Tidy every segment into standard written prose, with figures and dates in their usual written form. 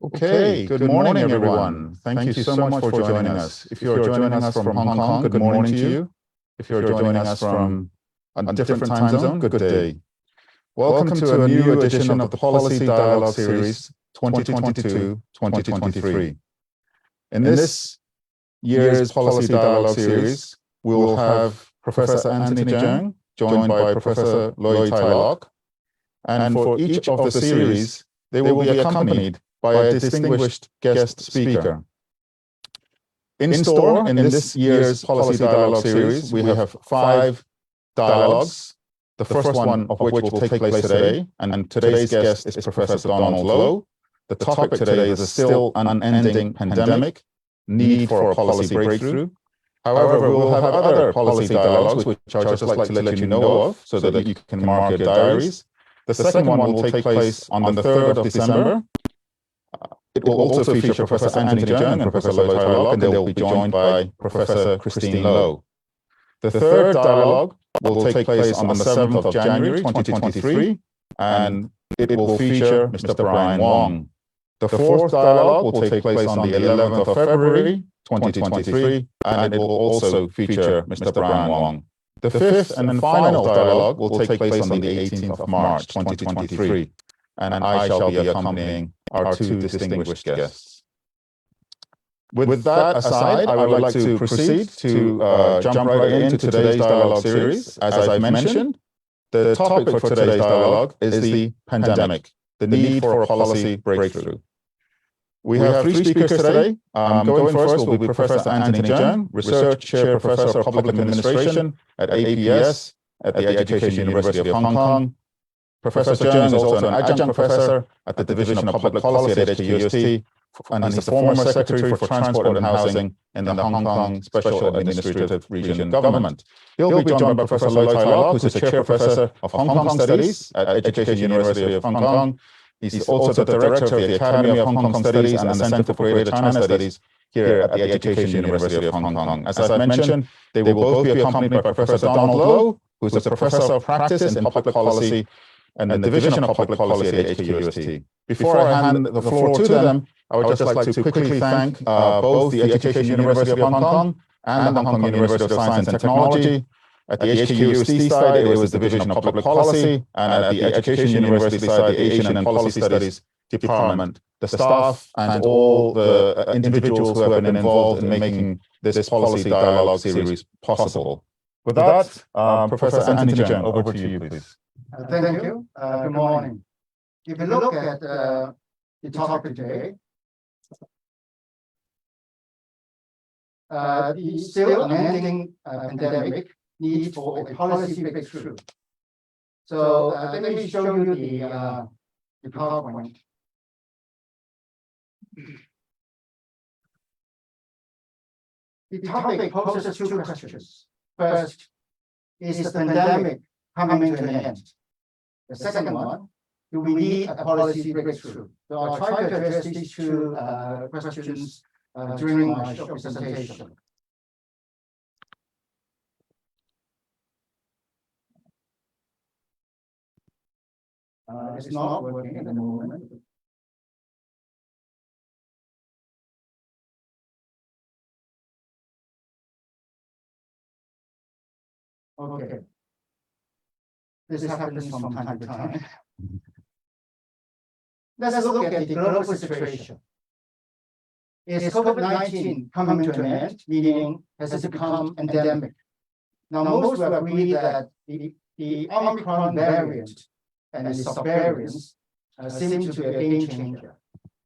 Okay, good morning, everyone. Thank you so much for joining us. If you're joining us from Hong Kong, good morning to you. If you're joining us from a different time zone, good day. Welcome to a new edition of the Policy Dialogue Series 2022-2023. In this year's Policy Dialogue Series, we will have Professor Anthony Jiang, joined by Professor Loy Tai Lok. And for each of the series, they will be accompanied by a distinguished guest speaker. In store, in this year's Policy Dialogue Series, we have 5 dialogues, the first one of which will take place today, and today's guest is Professor Donald Low. The topic today is a still unending pandemic, need for a policy breakthrough. However, we will have other policy dialogues, which I'd just like to let you know of, so that you can mark your diaries. The second one will take place on the 3rd of December. It will also feature Professor Anthony Jiang and Professor Loy Tai Lok, and they will be joined by Professor Christine Low. The third dialogue will take place on the 7th of January 2023, and it will feature Mr. Brian Wong. The fourth dialogue will take place on the 11th of February 2023, and it will also feature Mr. Brian Wong. The fifth and final dialogue will take place on the 18th of March 2023, and I shall be accompanying our 2 distinguished guests. With that aside, I would like to proceed to jump right into today's dialogue series. As I've mentioned, the topic for today's dialogue is the pandemic, the need for a policy breakthrough. We have 3 speakers today. Going first will be Professor Anthony Jiang, Research Chair Professor of Public Administration at APS at the Education University of Hong Kong. Professor Jiang is also an adjunct professor at the Division of Public Policy at HKUST, and he's the former Secretary for Transport and Housing in the Hong Kong Special Administrative Region Government. He'll be joined by Professor Loy Tai Lok, who's the Chair Professor of Hong Kong Studies at Education University of Hong Kong. He's also the Director of the Academy of Hong Kong Studies and the Center for Greater China Studies here at the Education University of Hong Kong. As I've mentioned, they will both be accompanied by Professor Donald Low, who's a Professor of Practice in Public Policy and the Division of Public Policy at HKUST. Before I hand the floor to them, I would just like to quickly thank both the Education University of Hong Kong and the Hong Kong University of Science and Technology. At the HKUST side, it was the Division of Public Policy, and at the Education University side, the Asian and Policy Studies Department, the staff, and all the individuals who have been involved in making this Policy Dialogue Series possible. With that, Professor Anthony Jiang, over to you, please. Thank you. Good morning. If you look at the topic today, the still unending pandemic need for a policy breakthrough. So let me show you the PowerPoint. The topic poses 2 questions. First, is the pandemic coming to an end? The second one, do we need a policy breakthrough? So I'll try to address these 2 questions during my short presentation. It's not working at the moment. Okay. This happens from time to time. Let's look at the global situation. Is COVID-19 coming to an end, meaning has it become endemic? Now, most will agree that the Omicron variant and the subvariants seem to be a game changer.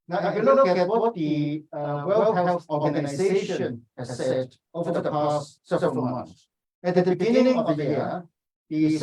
Now, if you look at what the World Health Organization has said over the past several months, at the beginning of the year, the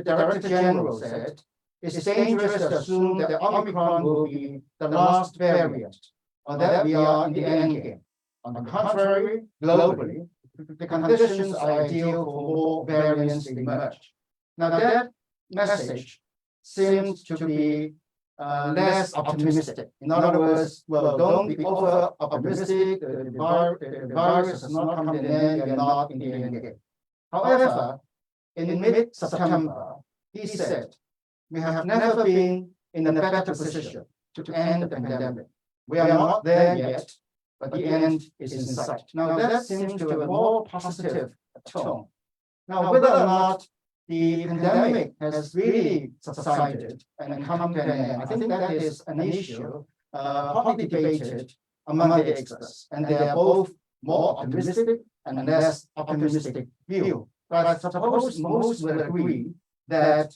Director General said it's dangerous to assume that Omicron will be the last variant, or that we are in the endgame. On the contrary, globally, the conditions are ideal for more variants to emerge. Now, that message seems to be less optimistic. In other words, well, don't be over optimistic. The virus has not come to an end. We are not in the endgame. However, in mid-September, he said, we have never been in a better position to end the pandemic. We are not there yet, but the end is in sight. Now that seems to have a more positive tone. Now, whether or not the pandemic has really subsided and come to an end, I think that is an issue hotly debated among the experts, and they are both more optimistic and less optimistic view. But I suppose most will agree that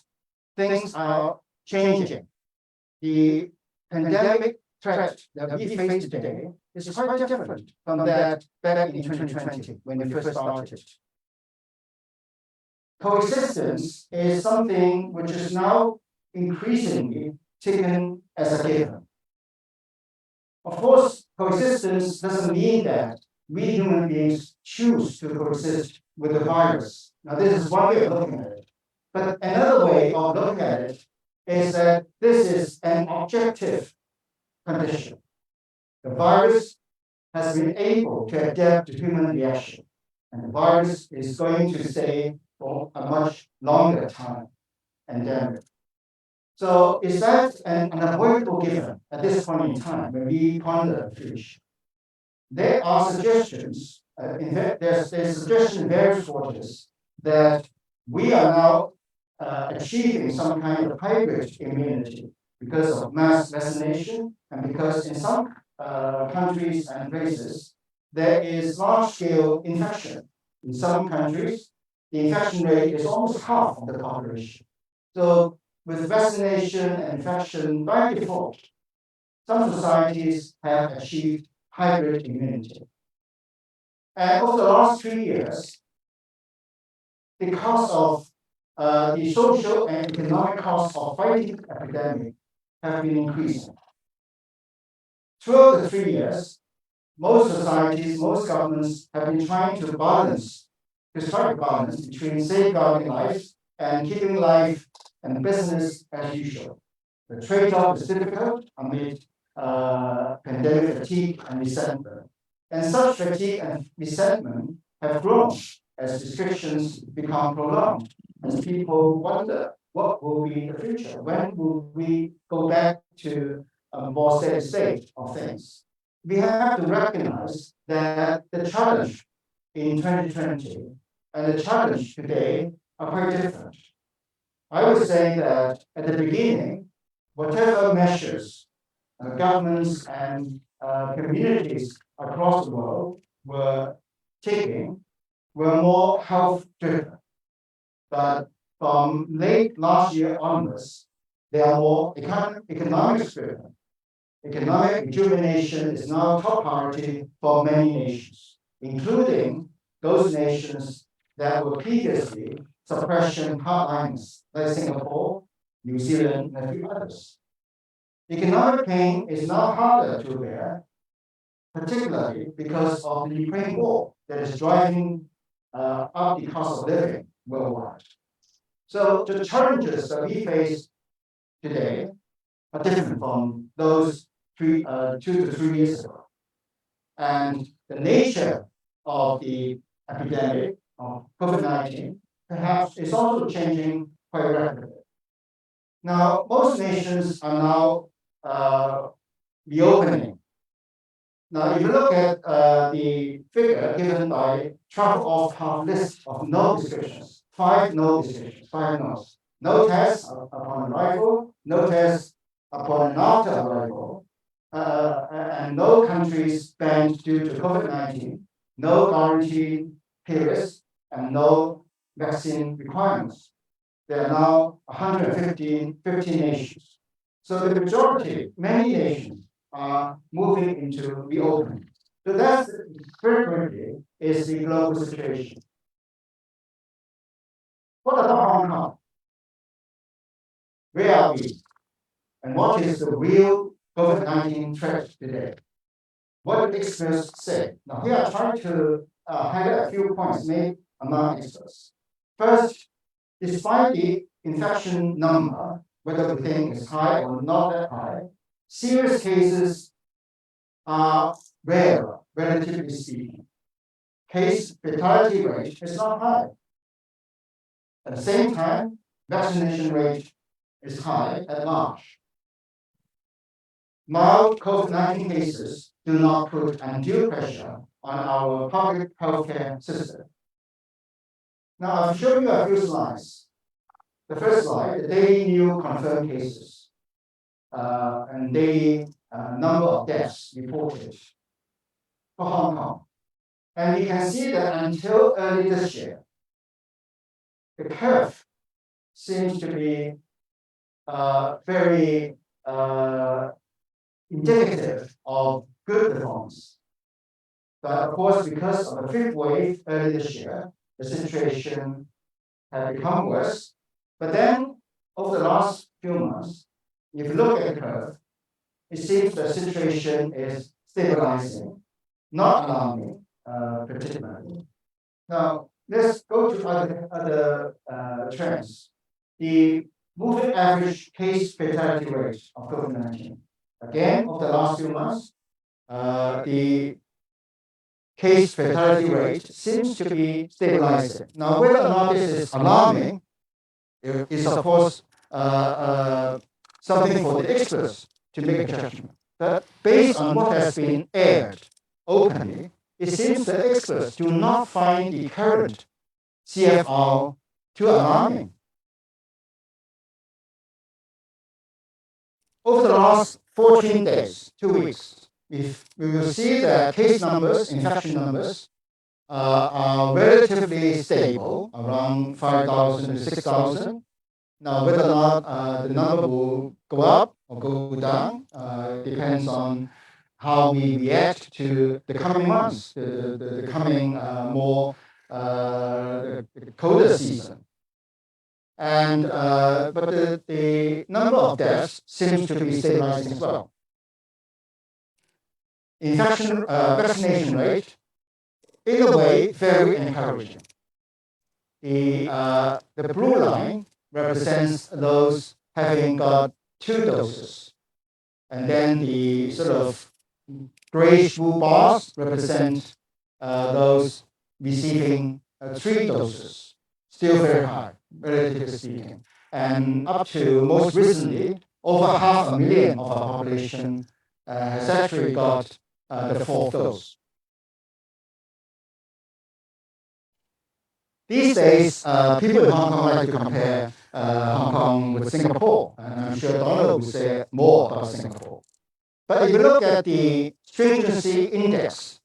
things are changing. The pandemic threat that we face today is quite different from that back in 2020 when we first started. Coexistence is something which is now increasingly taken as a given. Of course, coexistence doesn't mean that we human beings choose to coexist with the virus. Now, this is one way of looking at it. But another way of looking at it is that this is an objective condition. The virus has been able to adapt to human reaction, and the virus is going to stay for a much longer time endemic. So is that an unavoidable given at this point in time when we ponder the future? There are suggestions, there's a suggestion in various quarters that we are now achieving some kind of hybrid immunity because of mass vaccination and because in some countries and places there is large-scale infection. In some countries, the infection rate is almost half of the population. So with vaccination and infection by default, some societies have achieved hybrid immunity. And over the last 3 years, the cost of the social and economic costs of fighting the epidemic have been increasing. Throughout the 3 years, most societies, most governments have been trying to strike a balance between safeguarding life and keeping life and business as usual. The trade-off is difficult amid pandemic fatigue and resentment. And such fatigue and resentment have grown as restrictions become prolonged, as people wonder what will be the future, when will we go back to a more steady state of things. We have to recognize that the challenge in 2020 and the challenge today are quite different. I would say that at the beginning, whatever measures governments and communities across the world were taking were more health-driven. But from late last year onwards, they are more economic-driven. Economic rejuvenation is now top priority for many nations, including those nations that were previously suppression hardliners, like Singapore, New Zealand, and a few others. Economic pain is now harder to bear, particularly because of the Ukraine war that is driving up the cost of living worldwide. So the challenges that we face today are different from those 2 to 3 years ago. And the nature of the epidemic of COVID-19 perhaps is also changing quite rapidly. Now, most nations are now reopening. Now, if you look at the figure given by travel off list of no restrictions, 5 no restrictions, 5 no's. No tests upon arrival, no tests upon and after arrival, and no countries banned due to COVID-19, no quarantine periods, and no vaccine requirements. There are now 115 nations. So the majority, many nations, are moving into reopening. So that's very quickly is the global situation. What about Hong Kong? Where are we? And what is the real COVID-19 threat today? What do experts say? Now here I try to highlight a few points made among experts. First, despite the infection number, whether we think is high or not that high, serious cases are rarer, relatively speaking. Case fatality rate is not high. At the same time, vaccination rate is high at large. mild COVID-19 cases do not put undue pressure on our public healthcare system. Now, I've shown you a few slides. The first slide, the daily new confirmed cases and daily number of deaths reported for Hong Kong. And we can see that until early this year, the curve seems to be very indicative of good performance. But of course, because of the fifth wave early this year, the situation has become worse. But then, over the last few months, if you look at the curve, it seems the situation is stabilizing, not alarming, particularly. Now, let's go to other trends. The moving average case fatality rate of COVID-19. Again, over the last few months, the case fatality rate seems to be stabilizing. Now, whether or not this is alarming is, of course, something for the experts to make a judgment. But based on what has been aired openly, it seems that experts do not find the current CFR too alarming. Over the last 14 days, 2 weeks, we will see that case numbers, infection numbers, are relatively stable, around 5,000 to 6,000. Now, whether or not the number will go up or go down depends on how we react to the coming months, the coming more colder season. And but the number of deaths seems to be stabilizing as well. Vaccination rate, in a way, very encouraging. The blue line represents those having got 2 doses. And then the sort of grayish blue bars represent those receiving 3 doses. Still very high, relatively speaking. And up to most recently, over 500,000 of our population has actually got the 4th dose. These days, people in Hong Kong like to compare Hong Kong with Singapore, and I'm sure Donald will say more about Singapore. But if you look at the stringency index,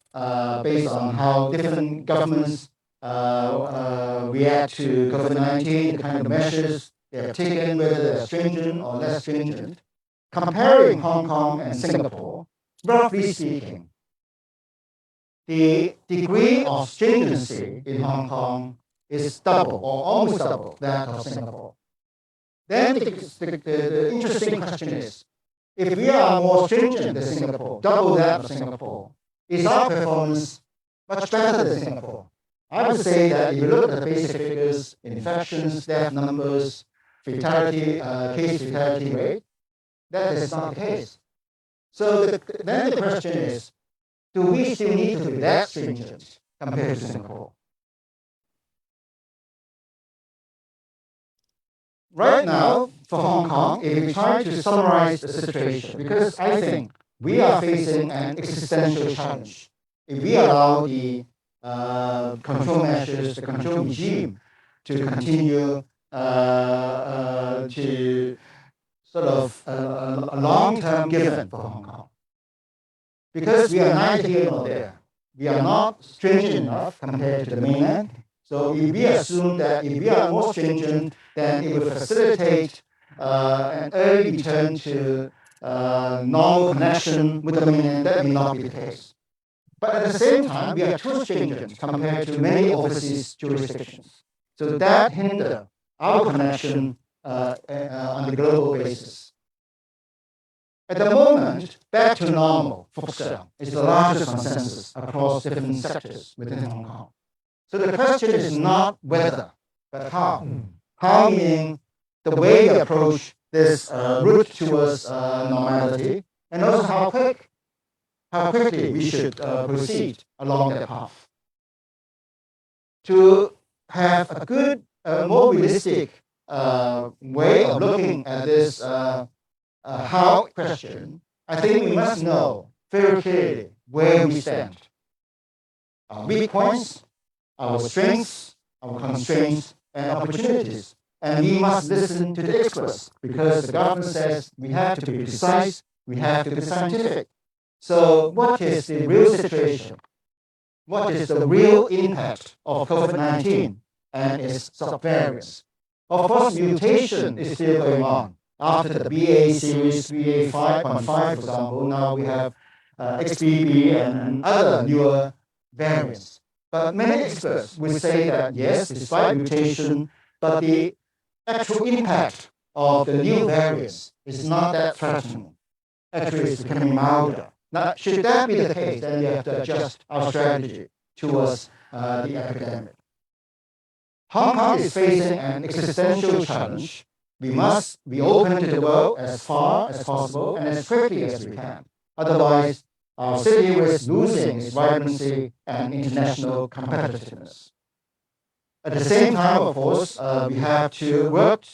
based on how different governments react to COVID-19, the kind of measures they have taken, whether they're stringent or less stringent, comparing Hong Kong and Singapore, roughly speaking, the degree of stringency in Hong Kong is double or almost double that of Singapore. Then the interesting question is, if we are more stringent than Singapore, double that of Singapore, is our performance much better than Singapore? I would say that if you look at the basic figures, infections, death numbers, case fatality rate, that is not the case. So then the question is, do we still need to be that stringent compared to Singapore? Right now, for Hong Kong, if we try to summarize the situation, because I think we are facing an existential challenge. If we allow the control measures, the control regime to continue to sort of a long-term given for Hong Kong. Because we are neither here nor there. We are not stringent enough compared to the mainland. So if we assume that if we are more stringent, then it will facilitate an early return to normal connection with the mainland. That may not be the case. But at the same time, we are too stringent compared to many overseas jurisdictions. So that hinders our connection on the global basis. At the moment, back to normal, is the largest consensus across different sectors within Hong Kong. So the question is not whether, but how. How meaning the way we approach this route towards normality, and also how quickly we should proceed along that path. To have a good, more realistic way of looking at this how question, I think we must know very clearly where we stand. Our weak points, our strengths, our constraints, and opportunities. And we must listen to the experts because the government says we have to be precise, we have to be scientific. So what is the real situation? What is the real impact of COVID-19 and its subvariants? Of course, mutation is still going on. After the BA series, BA 5.5, for example, now we have XBB and other newer variants. But many experts will say that yes, despite mutation, but the actual impact of the new variants is not that threatening. Actually, it's becoming milder. Now, should that be the case, then we have to adjust our strategy towards the epidemic. Hong Kong is facing an existential challenge. We must be open to the world as far as possible and as quickly as we can. Otherwise, our city risks losing its vibrancy and international competitiveness. At the same time, of course, we have to work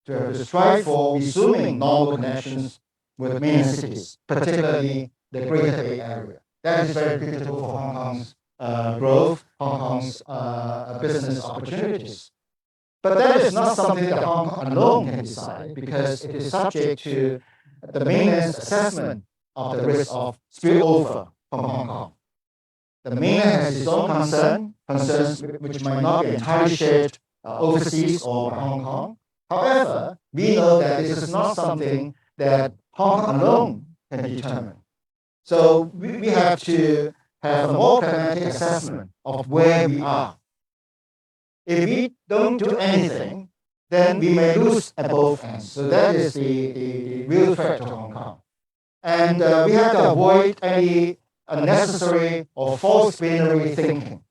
to strive for resuming normal connections with mainland cities, particularly the Greater Bay Area. That is very critical for Hong Kong's growth, Hong Kong's business opportunities. But that is not something that Hong Kong alone can decide because it is subject to the mainland's assessment of the risk of spillover from Hong Kong. The mainland has its own concerns which might not be entirely shared overseas or by Hong Kong. However, we know that this is not something that Hong Kong alone can determine. So we have to have a more pragmatic assessment of where we are. If we don't do anything, then we may lose at both ends. So that is the real threat to Hong Kong. And we have to avoid any unnecessary or false binary thinking.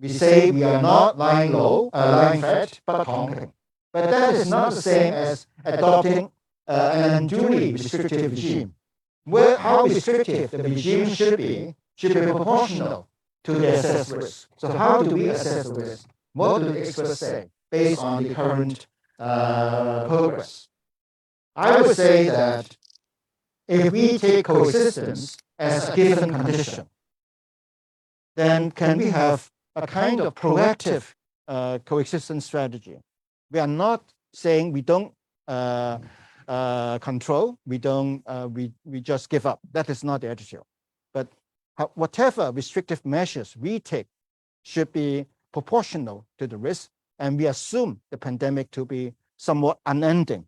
We say we are not lying low, lying flat, but conquering. But that is not the same as adopting an unduly restrictive regime. How restrictive the regime should be proportional to the assessed risk. So how do we assess the risk? What do the experts say based on the current progress? I would say that if we take coexistence as a given condition, then can we have a kind of proactive coexistence strategy? We are not saying we don't control, we just give up. That is not the attitude. But whatever restrictive measures we take should be proportional to the risk, and we assume the pandemic to be somewhat unending,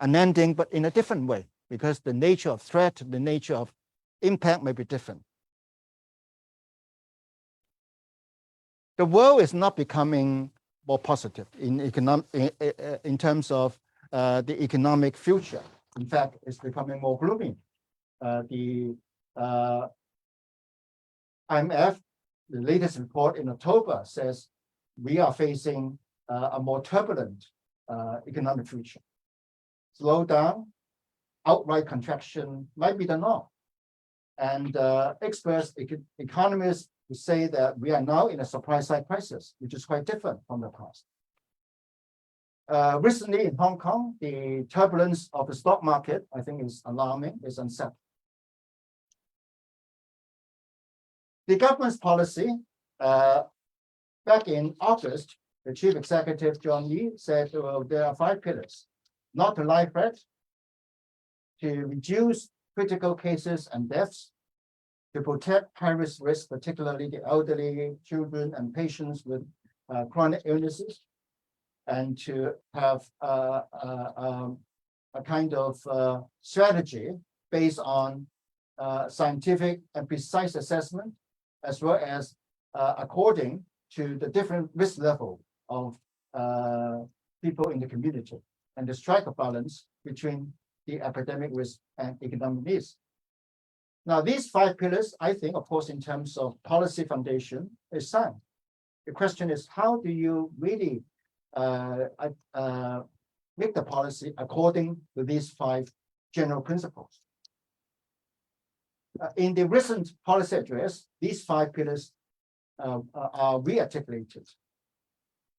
but in a different way, because the nature of threat, the nature of impact may be different. The world is not becoming more positive in terms of the economic future. In fact, it's becoming more gloomy. The IMF, the latest report in October, says we are facing a more turbulent economic future. Slowdown, outright contraction might be the norm. And experts, economists, who say that we are now in a supply side crisis, which is quite different from the past. Recently in Hong Kong, the turbulence of the stock market, I think, is alarming, is unsettling. The government's policy, back in August, the chief executive, John Yee, said, well, there are 5 pillars: not to live threat, to reduce critical cases and deaths, to protect high-risk risks, particularly the elderly, children, and patients with chronic illnesses, and to have a kind of strategy based on scientific and precise assessment, as well as according to the different risk level of people in the community, and to strike a balance between the epidemic risk and economic needs. Now, these 5 pillars, I think, of course, in terms of policy foundation, is sound. The question is, how do you really make the policy according to these 5 general principles? In the recent policy address, these 5 pillars are re-articulated.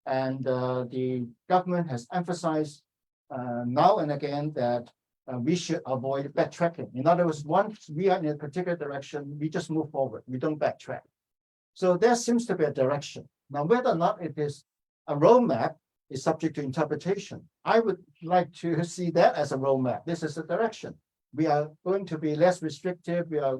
And the government has emphasized now and again that we should avoid backtracking. In other words, once we are in a particular direction, we just move forward. We don't backtrack. So there seems to be a direction. Now, whether or not it is a roadmap is subject to interpretation. I would like to see that as a roadmap. This is the direction. We are going to be less restrictive. We are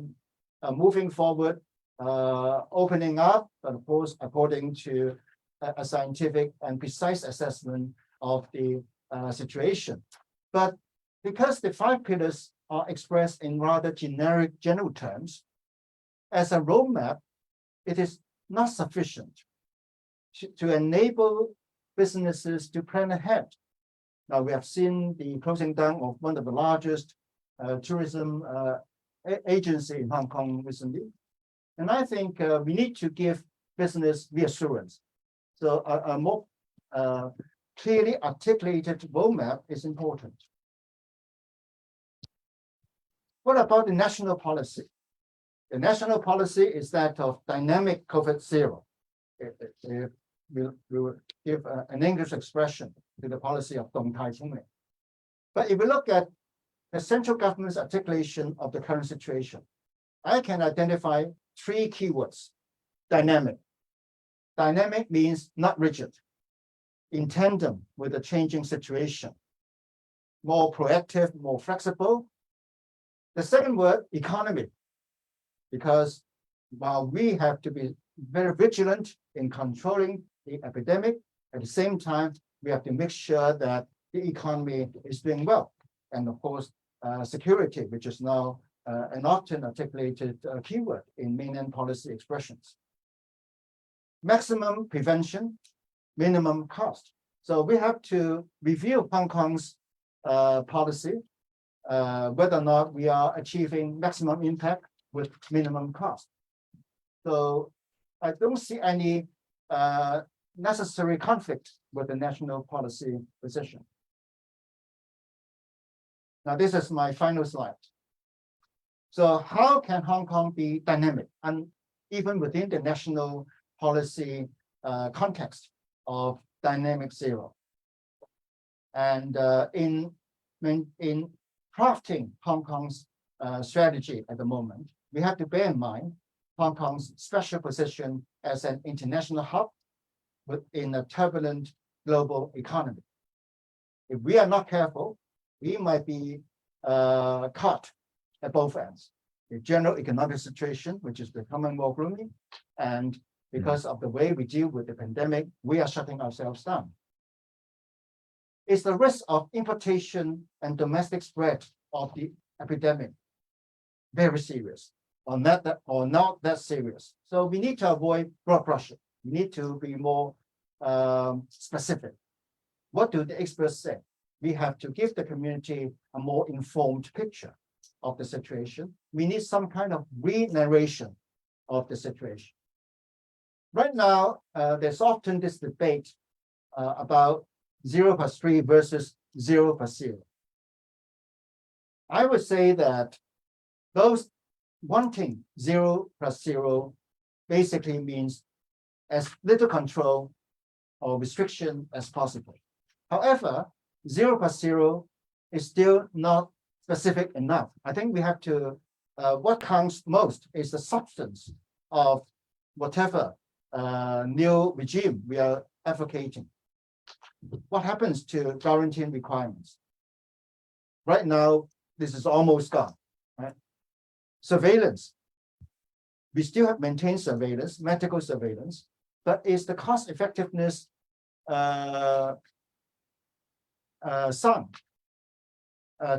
moving forward, opening up, but of course, according to a scientific and precise assessment of the situation. But because the 5 pillars are expressed in rather generic, general terms, as a roadmap, it is not sufficient to enable businesses to plan ahead. Now, we have seen the closing down of one of the largest tourism agency in Hong Kong recently. And I think we need to give business reassurance. So a more clearly articulated roadmap is important. What about the national policy? The national policy is that of dynamic COVID-0. We will give an English expression to the policy of 動態清零. But if we look at the central government's articulation of the current situation, I can identify 3 keywords. Dynamic. Dynamic means not rigid, in tandem with the changing situation, more proactive, more flexible. The second word, economy, because while we have to be very vigilant in controlling the epidemic, at the same time, we have to make sure that the economy is doing well. And of course, security, which is now an often articulated keyword in mainland policy expressions. Maximum prevention, minimum cost. So we have to review Hong Kong's policy, whether or not we are achieving maximum impact with minimum cost. So I don't see any necessary conflict with the national policy position. Now, this is my final slide. So how can Hong Kong be dynamic and even within the national policy context of dynamic 0? And in crafting Hong Kong's strategy at the moment, we have to bear in mind Hong Kong's special position as an international hub within a turbulent global economy. If we are not careful, we might be caught at both ends. The general economic situation, which is becoming more gloomy, and because of the way we deal with the pandemic, we are shutting ourselves down. Is the risk of importation and domestic spread of the epidemic very serious, or not that serious? So we need to avoid broad brushing. We need to be more specific. What do the experts say? We have to give the community a more informed picture of the situation. We need some kind of re-narration of the situation. Right now, there's often this debate about 0+3 versus 0+0. I would say that those wanting 0+0 basically means as little control or restriction as possible. However, 0+0 is still not specific enough. I think we have to, what counts most is the substance of whatever new regime we are advocating. What happens to quarantine requirements? Right now, this is almost gone, right? Surveillance. We still have maintained surveillance, medical surveillance, but is the cost effectiveness sound?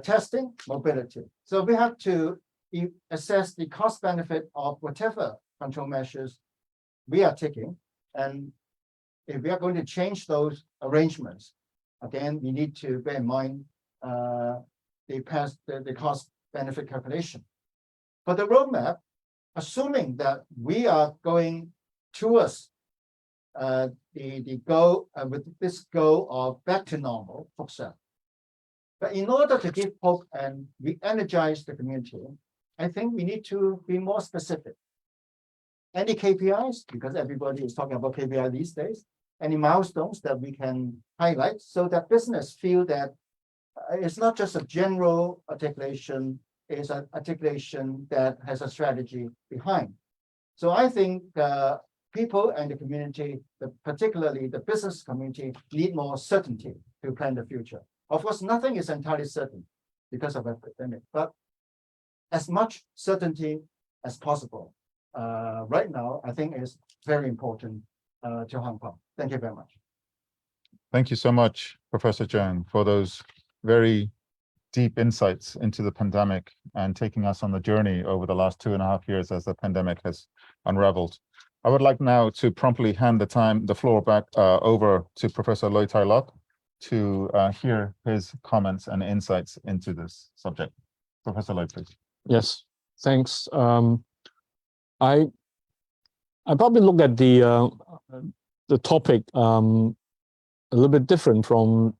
Testing, mobility. So we have to assess the cost benefit of whatever control measures we are taking. And if we are going to change those arrangements, again, we need to bear in mind the cost benefit calculation. For the roadmap, assuming that we are going towards the goal with this goal of back to normal, but in order to give hope and re-energize the community, I think we need to be more specific. Any KPIs, because everybody is talking about KPI these days, any milestones that we can highlight so that business feel that it's not just a general articulation, it's an articulation that has a strategy behind. So I think people and the community, particularly the business community, need more certainty to plan the future. Of course, nothing is entirely certain because of a pandemic, but as much certainty as possible right now, I think is very important to Hong Kong. Thank you very much. Thank you so much, Professor Zhang, for those very deep insights into the pandemic and taking us on the journey over the last 2.5 years as the pandemic has unraveled. I would like now to promptly hand the floor back over to Professor Loy Tai Lok to hear his comments and insights into this subject. Professor Loy, please. Yes, thanks. I probably look at the topic a little bit different from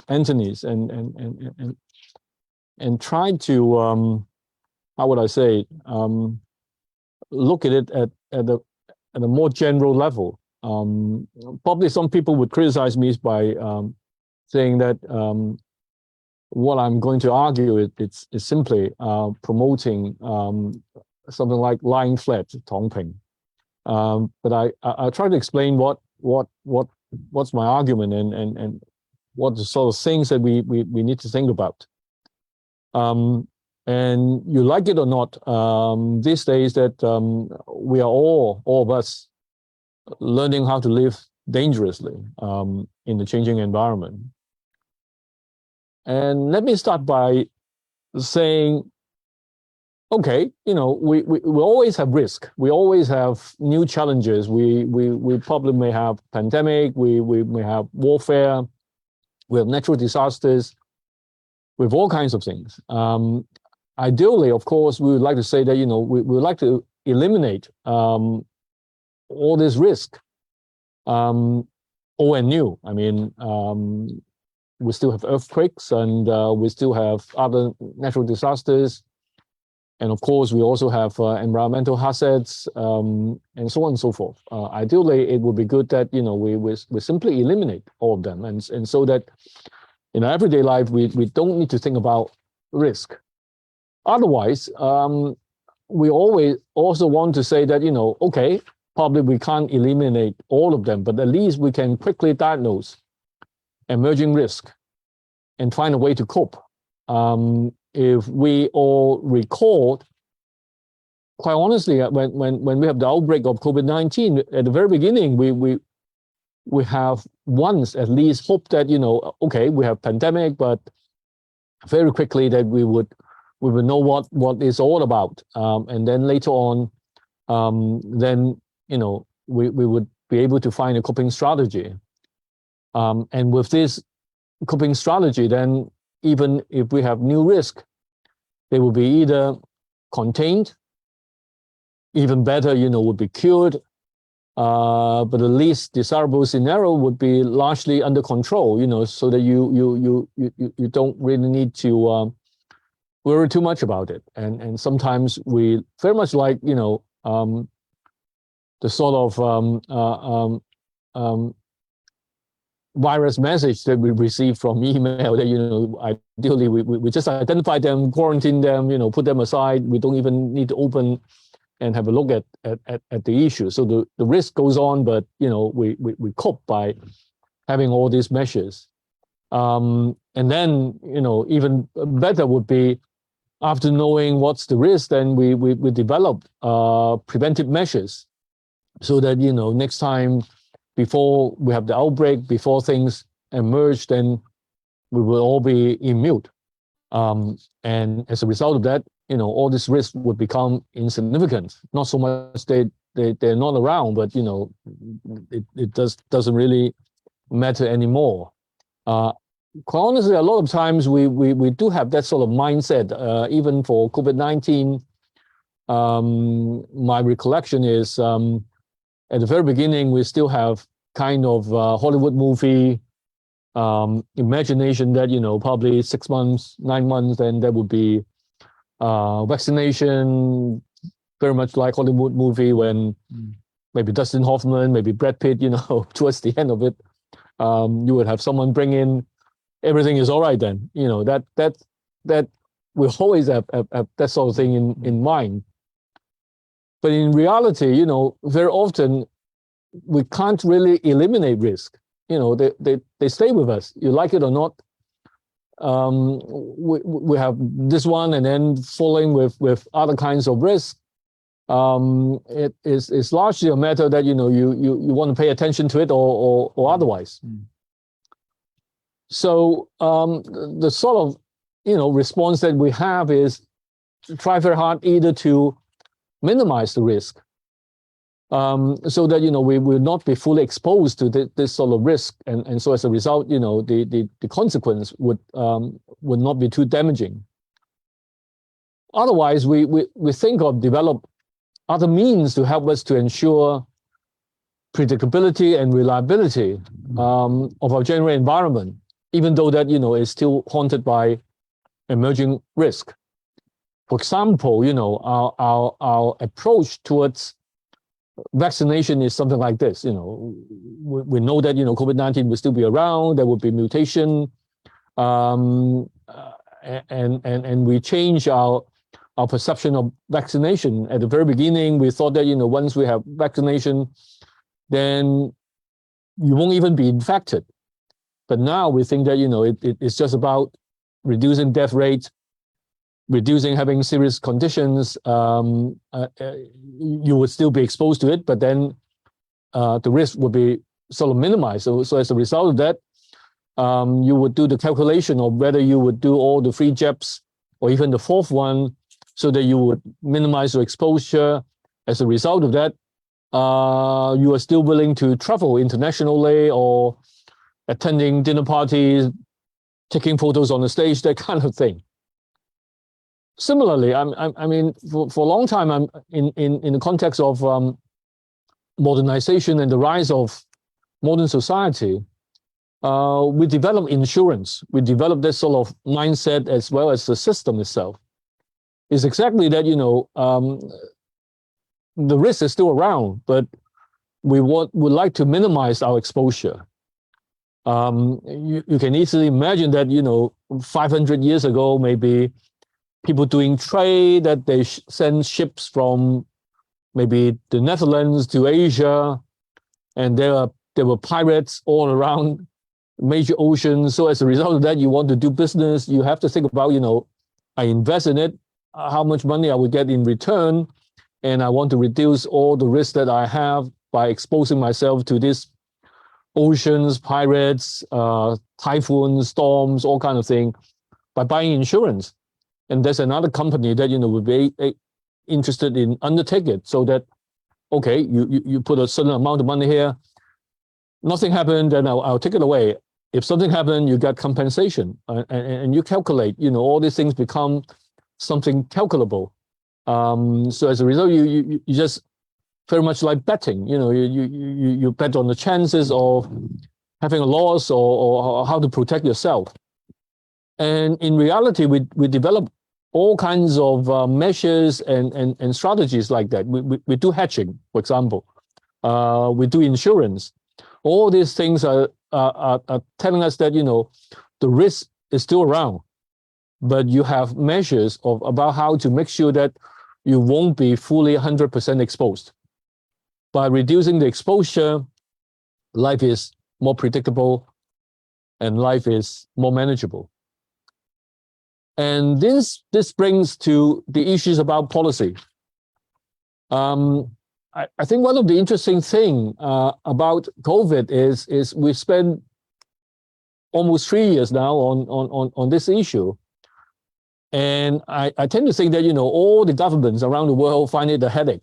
Anthony's and try to how would I say look at it at a more general level. Probably some people would criticize me by saying that what I'm going to argue is simply promoting something like lying flat, Tongping. But I try to explain what's my argument and what the sort of things that we need to think about. And you like it or not, these days that we are all of us learning how to live dangerously in the changing environment. And let me start by saying, okay, you know, we always have risk. We always have new challenges. We probably may have pandemic. We may have warfare. We have natural disasters. We have all kinds of things. Ideally, of course, we would like to say that, you know, we would like to eliminate all this risk, old and new. I mean, we still have earthquakes and we still have other natural disasters. And of course, we also have environmental hazards and so on and so forth. Ideally, it would be good that, you know, we simply eliminate all of them. And so that in our everyday life, we don't need to think about risk. Otherwise, we always also want to say that, you know, okay, probably we can't eliminate all of them, but at least we can quickly diagnose emerging risk and find a way to cope. If we all recall, quite honestly, when we have the outbreak of COVID-19, at the very beginning, we have once at least hoped that, you know, okay, we have pandemic, but very quickly that we would know what it's all about. And then later on, then, you know, we would be able to find a coping strategy. And with this coping strategy, then even if we have new risk, they will be either contained, even better, you know, would be cured, but the least desirable scenario would be largely under control, you know, so that you don't really need to worry too much about it. And sometimes we very much like, you know, the sort of virus message that we receive from email that, you know, ideally we just identify them, quarantine them, you know, put them aside. We don't even need to open and have a look at the issue. So the risk goes on, but, you know, we cope by having all these measures. And then, you know, even better would be after knowing what's the risk, then we develop preventive measures so that, you know, next time before we have the outbreak, before things emerge, then we will all be immune. And as a result of that, you know, all this risk would become insignificant. Not so much they're not around, but, you know, it doesn't really matter anymore. Quite honestly, a lot of times we do have that sort of mindset, even for COVID-19. My recollection is at the very beginning, we still have kind of Hollywood movie imagination that, you know, probably 6 months, 9 months, then there would be vaccination, very much like Hollywood movie when maybe Dustin Hoffman, maybe Brad Pitt, you know, towards the end of it, you would have someone bring in everything is all right then. That we always have that sort of thing in mind. But in reality, very often we can't really eliminate risk. They stay with us. You like it or not. We have this one, and then falling with other kinds of risk. It's largely a matter that you want to pay attention to it or otherwise. So the sort of response that we have is to try very hard either to minimize the risk, so that we will not be fully exposed to this sort of risk, and so as a result, the consequence would not be too damaging. Otherwise, we think of develop other means to help us to ensure predictability and reliability of our general environment, even though that is still haunted by emerging risk. For example, our approach towards vaccination is something like this. We know that COVID-19 will still be around. There will be mutation, and we change our perception of vaccination. At the very beginning, we thought that once we have vaccination, then you won't even be infected. But now we think that it's just about reducing death rate, reducing having serious conditions. You would still be exposed to it, but then the risk would be sort of minimized. So as a result of that, you would do the calculation of whether you would do all the 3 jabs or even the 4th one, so that you would minimize your exposure. As a result of that, you are still willing to travel internationally or attending dinner parties, taking photos on the stage, that kind of thing. Similarly, I mean, for a long time, I'm in the context of modernization and the rise of modern society, we develop insurance. We develop this sort of mindset as well as the system itself. It's exactly that, the risk is still around, but we would like to minimize our exposure. You can easily imagine that, 500 years ago, maybe people doing trade, that they send ships from maybe the Netherlands to Asia, and there were pirates all around major oceans. So as a result of that, you want to do business, you have to think about, I invest in it, how much money I would get in return, and I want to reduce all the risks that I have by exposing myself to these oceans, pirates, typhoons, storms, all kind of thing, by buying insurance. And there's another company that would be interested in undertake it, so that, okay, you put a certain amount of money here, nothing happened, then I'll take it away. If something happened, you get compensation, and you calculate. All these things become something calculable. So as a result, you just very much like betting. You bet on the chances of having a loss or how to protect yourself. And in reality, we develop all kinds of measures and strategies like that. We do hedging, for example. We do insurance. All these things are telling us that the risk is still around, but you have measures about how to make sure that you won't be fully 100% exposed. By reducing the exposure, life is more predictable and life is more manageable. And this brings to the issues about policy. I think one of the interesting thing about COVID is we spent almost 3 years now on this issue. And I tend to think that, all the governments around the world find it a headache.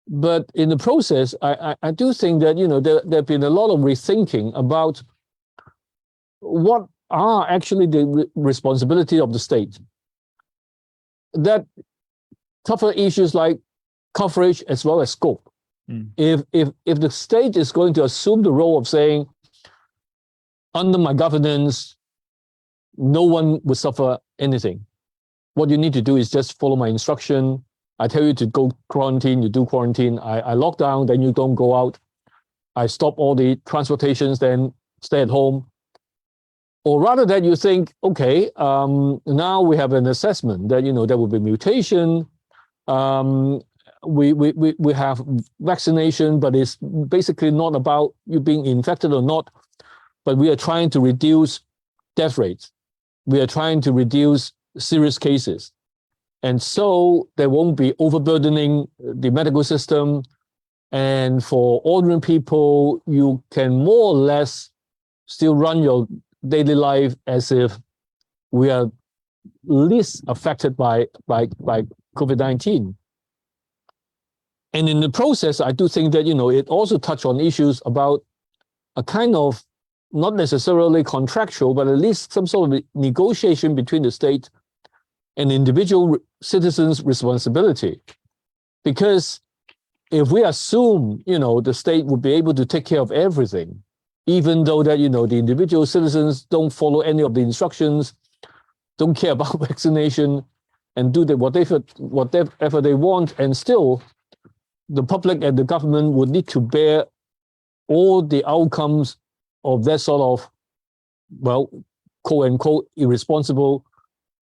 But in the process, I do think that, there have been a lot of rethinking about what are actually the responsibility of the state. That cover issues like coverage as well as scope. If the state is going to assume the role of saying, under my governance, no one will suffer anything. What you need to do is just follow my instruction. I tell you to go quarantine, you do quarantine. I lock down, then you don't go out. I stop all the transportations, then stay at home. Or rather that you think, okay, now we have an assessment that, there will be mutation. We have vaccination, but it's basically not about you being infected or not, but we are trying to reduce death rates. We are trying to reduce serious cases. And so there won't be overburdening the medical system. And for ordinary people, you can more or less still run your daily life as if we are least affected by COVID-19. And in the process, I do think that, it also touched on issues about a kind of not necessarily contractual, but at least some sort of negotiation between the state and individual citizens' responsibility. Because if we assume, the state would be able to take care of everything, even though that, the individual citizens don't follow any of the instructions, don't care about vaccination, and do whatever they want, and still the public and the government would need to bear all the outcomes of that sort of, well, quote unquote, irresponsible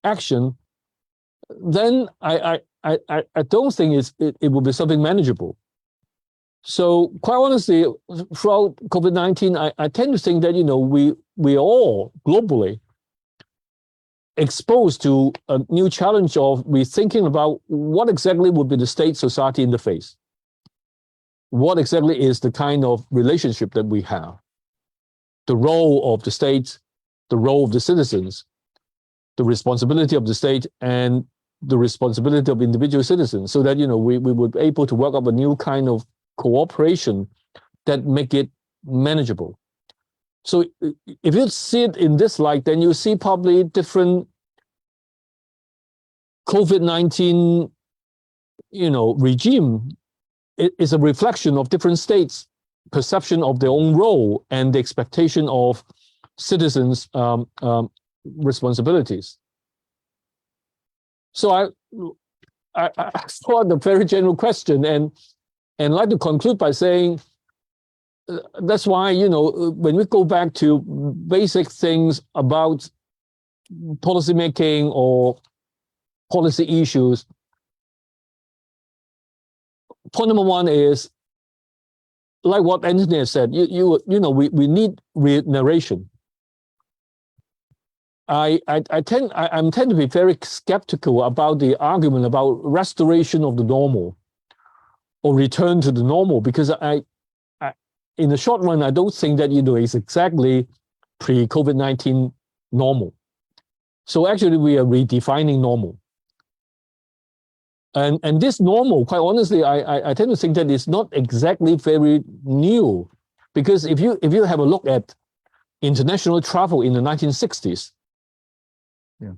action, then I don't think it will be something manageable. So quite honestly, throughout COVID-19, I tend to think that, we all globally exposed to a new challenge of rethinking about what exactly would be the state-society interface. What exactly is the kind of relationship that we have? The role of the state, the role of the citizens, the responsibility of the state, and the responsibility of individual citizens, so that, we would be able to work up a new kind of cooperation that make it manageable. So if you see it in this light, then you see probably different COVID-19, regime. It is a reflection of different states' perception of their own role and the expectation of citizens' responsibilities. So I thought a very general question, and I'd like to conclude by saying that's why, when we go back to basic things about policymaking or policy issues, point number one is, like what Anthony has said, we need narration. I tend to be very skeptical about the argument about restoration of the normal or return to the normal, because in the short run, I don't think that, it's exactly pre-COVID-19 normal. So actually, we are redefining normal. And this normal, quite honestly, I tend to think that it's not exactly very new, because if you have a look at international travel in the 1960s,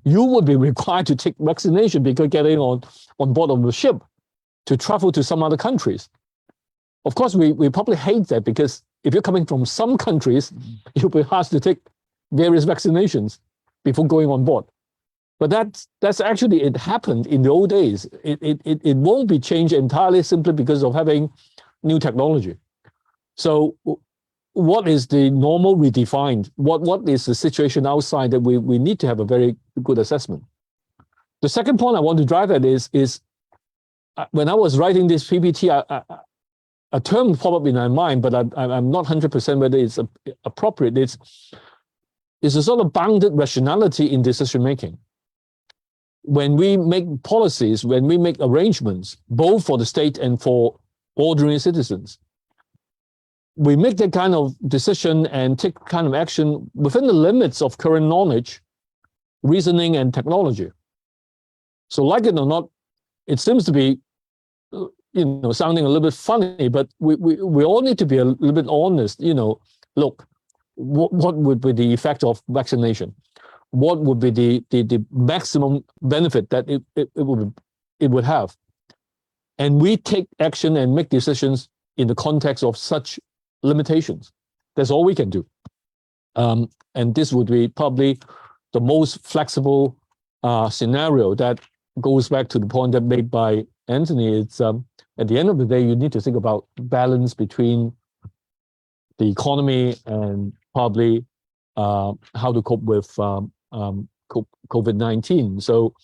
you would be required to take vaccination because getting on board of the ship to travel to some other countries. Of course, we probably hate that, because if you're coming from some countries, you'll be asked to take various vaccinations before going on board. But that's actually, it happened in the old days. It won't be changed entirely simply because of having new technology. So what is the normal redefined? What is the situation outside that we need to have a very good assessment? The second point I want to drive at is when I was writing this PPT, a term popped up in my mind, but I'm not 100% whether it's appropriate. It's a sort of bounded rationality in decision making. When we make policies, when we make arrangements, both for the state and for ordinary citizens, we make that kind of decision and take kind of action within the limits of current knowledge, reasoning, and technology. So like it or not, it seems to be, sounding a little bit funny, but we all need to be a little bit honest. Look, what would be the effect of vaccination? What would be the maximum benefit that it would have? And we take action and make decisions in the context of such limitations. That's all we can do. And this would be probably the most flexible scenario that goes back to the point that made by Anthony. It's at the end of the day, you need to think about balance between the economy and probably how to cope with COVID-19. So,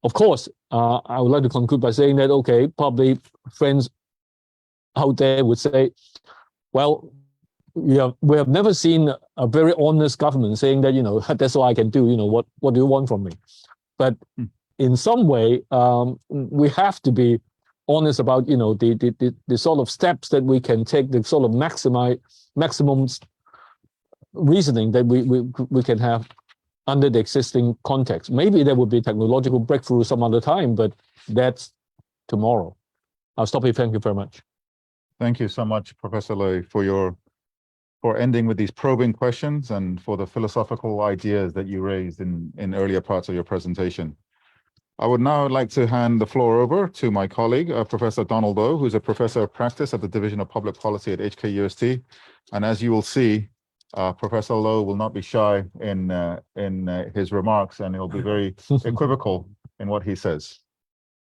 of course, I would like to conclude by saying that, okay, probably friends out there would say, well, we have never seen a very honest government saying that, that's all I can do, what do you want from me? But in some way, we have to be honest about, the sort of steps that we can take, the sort of maximum reasoning that we can have under the existing context. Maybe there would be technological breakthrough some other time, but that's tomorrow. I'll stop here. Thank you very much. Thank you so much, Professor Loy, for ending with these probing questions and for the philosophical ideas that you raised in earlier parts of your presentation. I would now like to hand the floor over to my colleague, Professor Donald Oh, who's a professor of practice at the Division of Public Policy at HKUST. And as you will see, Professor Loh will not be shy in his remarks, and he'll be very equivocal in what he says.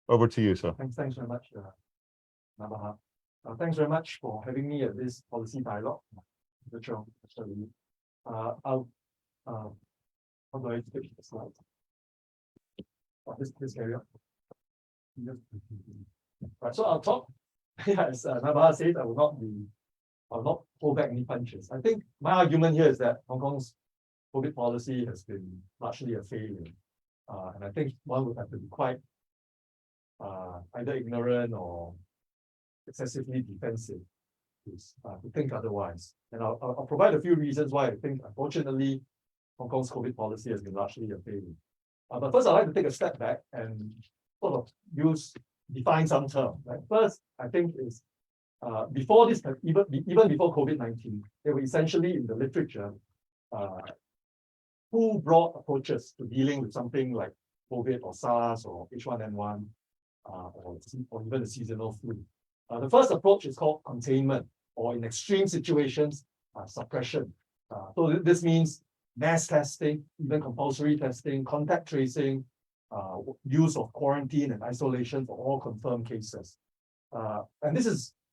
Over to you, sir. Thanks very much, Nabaha. Thanks very much for having me at this policy dialogue. Virtual, actually. How do I switch the slides? This area. Right, so I'll talk. As Nabaha said, I will not hold back any punches. I think my argument here is that Hong Kong's COVID policy has been largely a failure. And I think one would have to be quite either ignorant or excessively defensive to think otherwise. And I'll provide a few reasons why I think, unfortunately, Hong Kong's COVID policy has been largely a failure. But first, I'd like to take a step back and sort of define some terms. Right? First, I think is before this, even before COVID-19, they were essentially in the literature two broad approaches to dealing with something like COVID or SARS or H1N1 or even the seasonal flu. The first approach is called containment, or in extreme situations, suppression. So this means mass testing, even compulsory testing, contact tracing, use of quarantine and isolation for all confirmed cases. And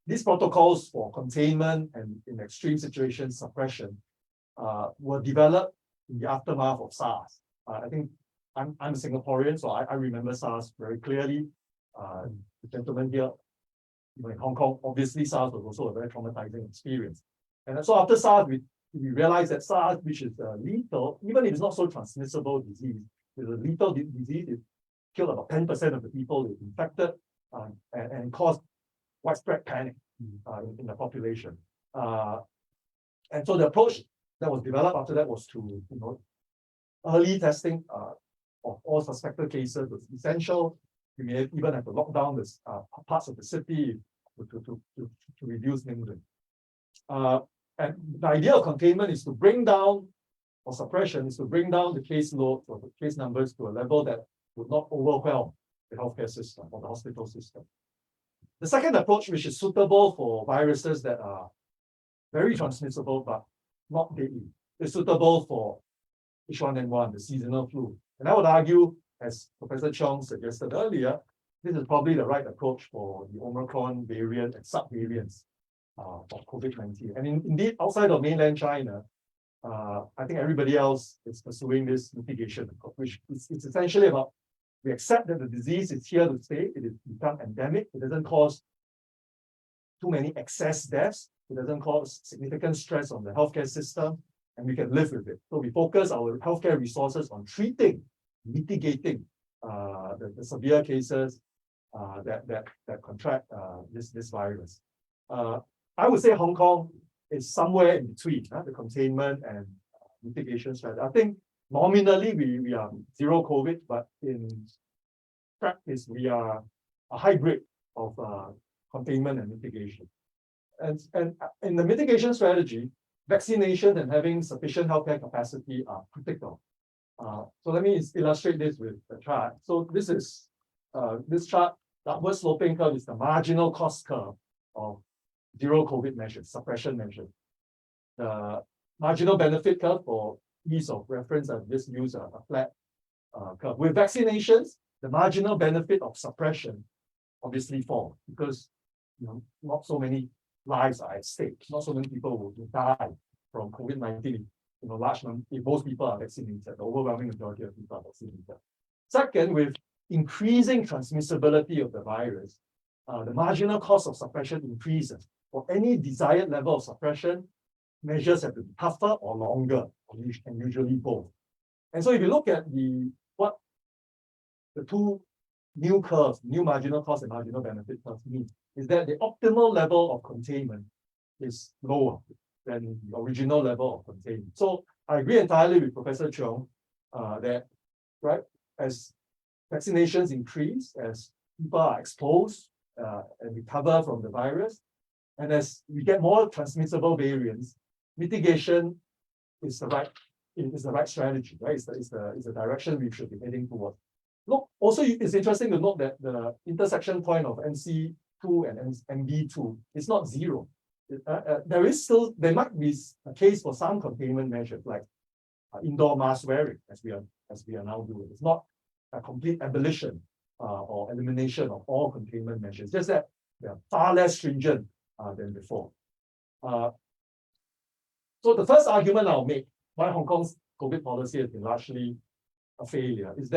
these protocols for containment and in extreme situations, suppression, were developed in the aftermath of SARS. I think I'm a Singaporean, so I remember SARS very clearly. The gentleman here, in Hong Kong, obviously SARS was also a very traumatizing experience. And so after SARS, we realized that SARS, which is lethal, even if it's not so transmissible disease, it's a lethal disease. It killed about 10% of the people it infected and caused widespread panic in the population. And so the approach that was developed after that was to, early testing of all suspected cases was essential. We may even have to lock down this parts of the city to reduce mingling. And the idea of containment is to bring down, or suppression is to bring down the caseload or the case numbers to a level that would not overwhelm the healthcare system or the hospital system. The second approach, which is suitable for viruses that are very transmissible but not deadly, is suitable for H1N1, the seasonal flu. And I would argue, as Professor Chong suggested earlier, this is probably the right approach for the Omicron variant and subvariants of COVID-19. And indeed, outside of mainland China, I think everybody else is pursuing this mitigation approach, which it's essentially about, we accept that the disease is here to stay, it has become endemic, it doesn't cause too many excess deaths, it doesn't cause significant stress on the healthcare system, and we can live with it. So we focus our healthcare resources on treating, mitigating the severe cases that contract this virus. I would say Hong Kong is somewhere in between the containment and mitigation strategy. I think nominally we are zero COVID, but in practice we are a hybrid of containment and mitigation. And in the mitigation strategy, vaccination and having sufficient healthcare capacity are critical. So let me illustrate this with the chart. So this is this chart, the upward sloping curve is the marginal cost curve of zero COVID measures, suppression measures. The marginal benefit curve, for ease of reference, I've just used a flat curve. With vaccinations, the marginal benefit of suppression obviously falls because not so many lives are at stake. Not so many people will die from COVID-19 large number, if most people are vaccinated, the overwhelming majority of people are vaccinated. Second, with increasing transmissibility of the virus, the marginal cost of suppression increases. For any desired level of suppression, measures have to be tougher or longer, and usually both. And so if you look at the two new curves, new marginal cost and marginal benefit curves mean, is that the optimal level of containment is lower than the original level of containment. So I agree entirely with Professor Cheong that, right, as vaccinations increase, as people are exposed and recover from the virus, and as we get more transmissible variants, mitigation is the right strategy, right? It's the direction we should be heading towards. Look, also it's interesting to note that the intersection point of NC2 and MB2 is not zero. There might be a case for some containment measures like indoor mask wearing, as we are now doing. It's not a complete abolition or elimination of all containment measures, just that they are far less stringent than before. So the first argument I'll make why Hong Kong's COVID policy has been largely a failure is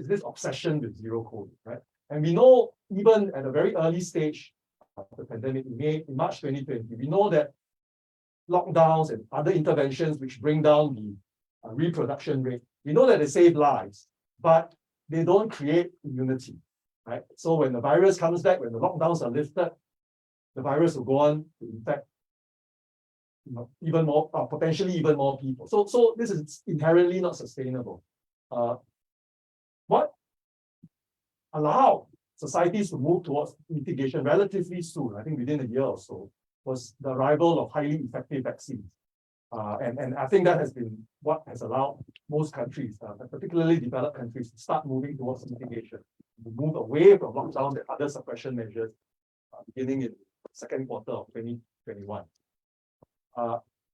this obsession with zero COVID, right? And we know even at a very early stage of the pandemic, in March 2020, we know that lockdowns and other interventions which bring down the reproduction rate, we know that they save lives, but they don't create immunity, right? So when the virus comes back, when the lockdowns are lifted, the virus will go on to infect even more, potentially even more people. So this is inherently not sustainable. What allowed societies to move towards mitigation relatively soon, I think within a year or so, was the arrival of highly effective vaccines. And I think that has been what has allowed most countries, particularly developed countries, to start moving towards mitigation, to move away from lockdown and other suppression measures beginning in the second quarter of 2021.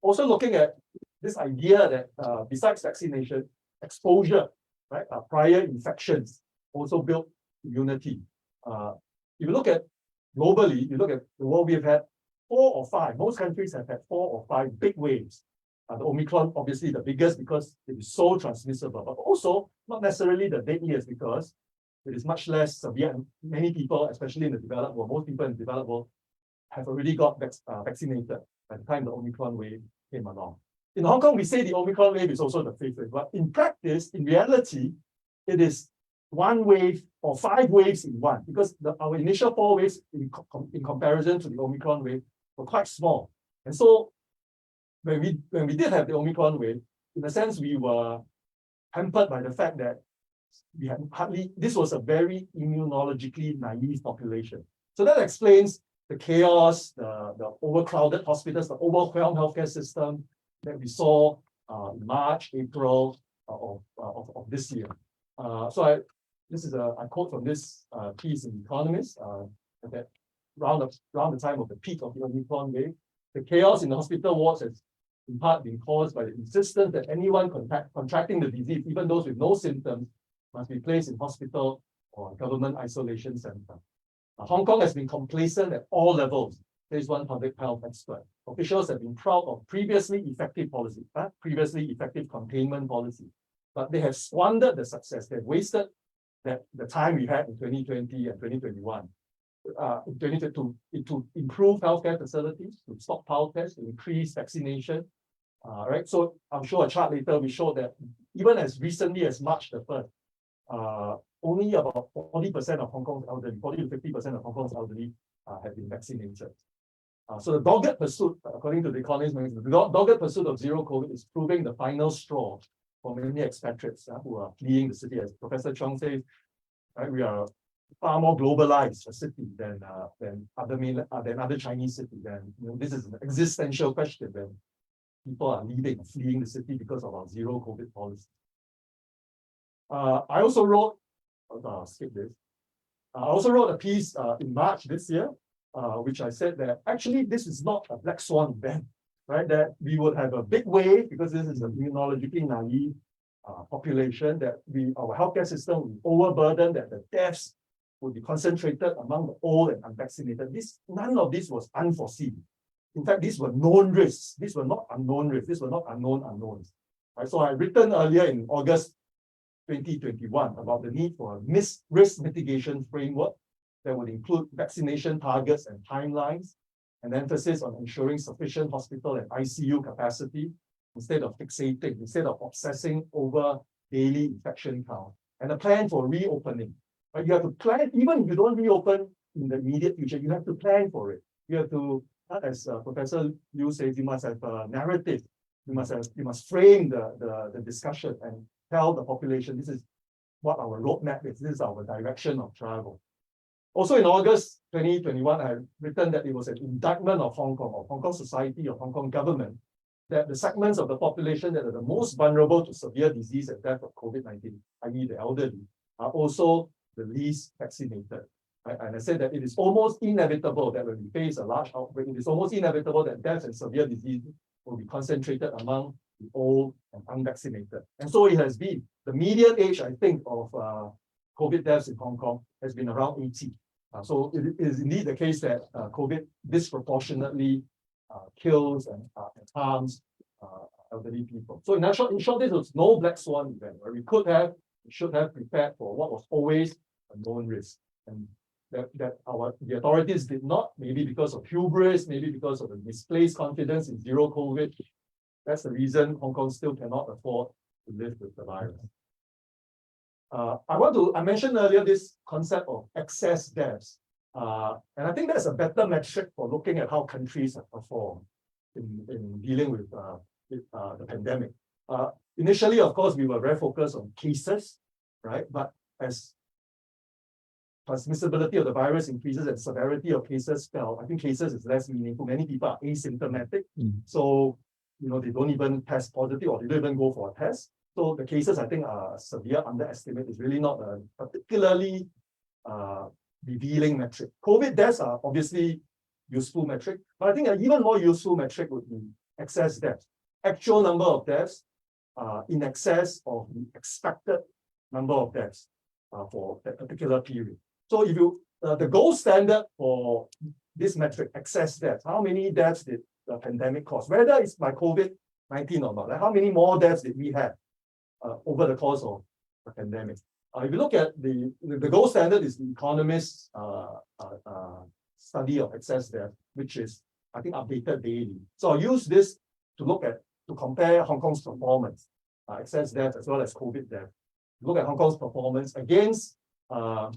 Also looking at this idea that besides vaccination, exposure, right, prior infections also build immunity. If you look at globally, you look at the world, we've had 4 or 5, most countries have had 4 or 5 big waves. The Omicron, obviously the biggest because it is so transmissible, but also not necessarily the deadliest because it is much less severe. And many people, especially in the developed world, most people in the developed world have already got vaccinated by the time the Omicron wave came along. In Hong Kong, we say the Omicron wave is also the 5th wave, but in practice, in reality, it is 1 wave or 5 waves in one, because our initial 4 waves in comparison to the Omicron wave were quite small. And so when we did have the Omicron wave, in a sense, we were hampered by the fact that we had this was a very immunologically naive population. So that explains the chaos, the overcrowded hospitals, the overwhelmed healthcare system that we saw in March, April of this year. This is a quote from this piece in The Economist that around the time of the peak of the Omicron wave, the chaos in the hospital wards has in part been caused by the insistence that anyone contracting the disease, even those with no symptoms, must be placed in hospital or government isolation center. Hong Kong has been complacent at all levels, says one public health expert. Officials have been proud of previously effective policy, previously effective containment policy, but they have squandered the success. They've wasted the time we had in 2020 and 2021 to improve healthcare facilities, to stockpile tests, to increase vaccination. Right. So I'm sure a chart later we showed that even as recently as March the 1st, only about 40% of Hong Kong's elderly, 40 to 50% of Hong Kong's elderly have been vaccinated. So the dogged pursuit, according to the Economist magazine, the dogged pursuit of zero COVID is proving the final straw for many expatriates who are fleeing the city. As Professor Cheong says, right, we are far more globalized a city than other Chinese cities. And this is an existential question when people are leaving, fleeing the city because of our zero COVID policy. I also wrote, I'll skip this. I also wrote a piece in March this year, which I said that actually this is not a black swan event, right? That we would have a big wave because this is an immunologically naive population, that our healthcare system will be overburdened, that the deaths would be concentrated among the old and unvaccinated. None of this was unforeseen. in fact, these were known risks. These were not unknown risks. These were not unknown unknowns. Right? So I written earlier in August 2021 about the need for a risk mitigation framework that would include vaccination targets and timelines, and emphasis on ensuring sufficient hospital and ICU capacity instead of obsessing over daily infection count, and a plan for reopening. Right? You have to plan, even if you don't reopen in the immediate future, you have to plan for it. You have to, as Professor Liu says, you must have a narrative. You must frame the discussion and tell the population this is what our roadmap is. This is our direction of travel. Also in August 2021, I had written that it was an indictment of Hong Kong, of Hong Kong society, of Hong Kong government, that the segments of the population that are the most vulnerable to severe disease and death of COVID-19, i.e. the elderly, are also the least vaccinated. Right? And I said that it is almost inevitable that when we face a large outbreak, it is almost inevitable that deaths and severe disease will be concentrated among the old and unvaccinated. And so it has been. The median age, I think, of COVID deaths in Hong Kong has been around 80. So it is indeed the case that COVID disproportionately kills and harms elderly people. So in short, this was no black swan event where we should have prepared for what was always a known risk. And that the authorities did not, maybe because of hubris, maybe because of the misplaced confidence in zero COVID. That's the reason Hong Kong still cannot afford to live with the virus. I mentioned earlier this concept of excess deaths. And I think that's a better metric for looking at how countries have performed in dealing with the pandemic. Initially, of course, we were very focused on cases, right? But as transmissibility of the virus increases and severity of cases fell, I think cases is less meaningful. Many people are asymptomatic. So, they don't even test positive or they don't even go for a test. So the cases, I think, are severe underestimate. Is really not a particularly revealing metric. COVID deaths are obviously useful metric, but I think an even more useful metric would be excess deaths. Actual number of deaths in excess of the expected number of deaths for that particular period. So if you, the gold standard for this metric, excess deaths, how many deaths did the pandemic cause? Whether it's by COVID-19 or not, like how many more deaths did we have over the course of the pandemic? If you look at the gold standard is the Economist's study of excess death, which is, I think, updated daily. So I'll use this to compare Hong Kong's performance, excess death as well as COVID death. Look at Hong Kong's performance against 3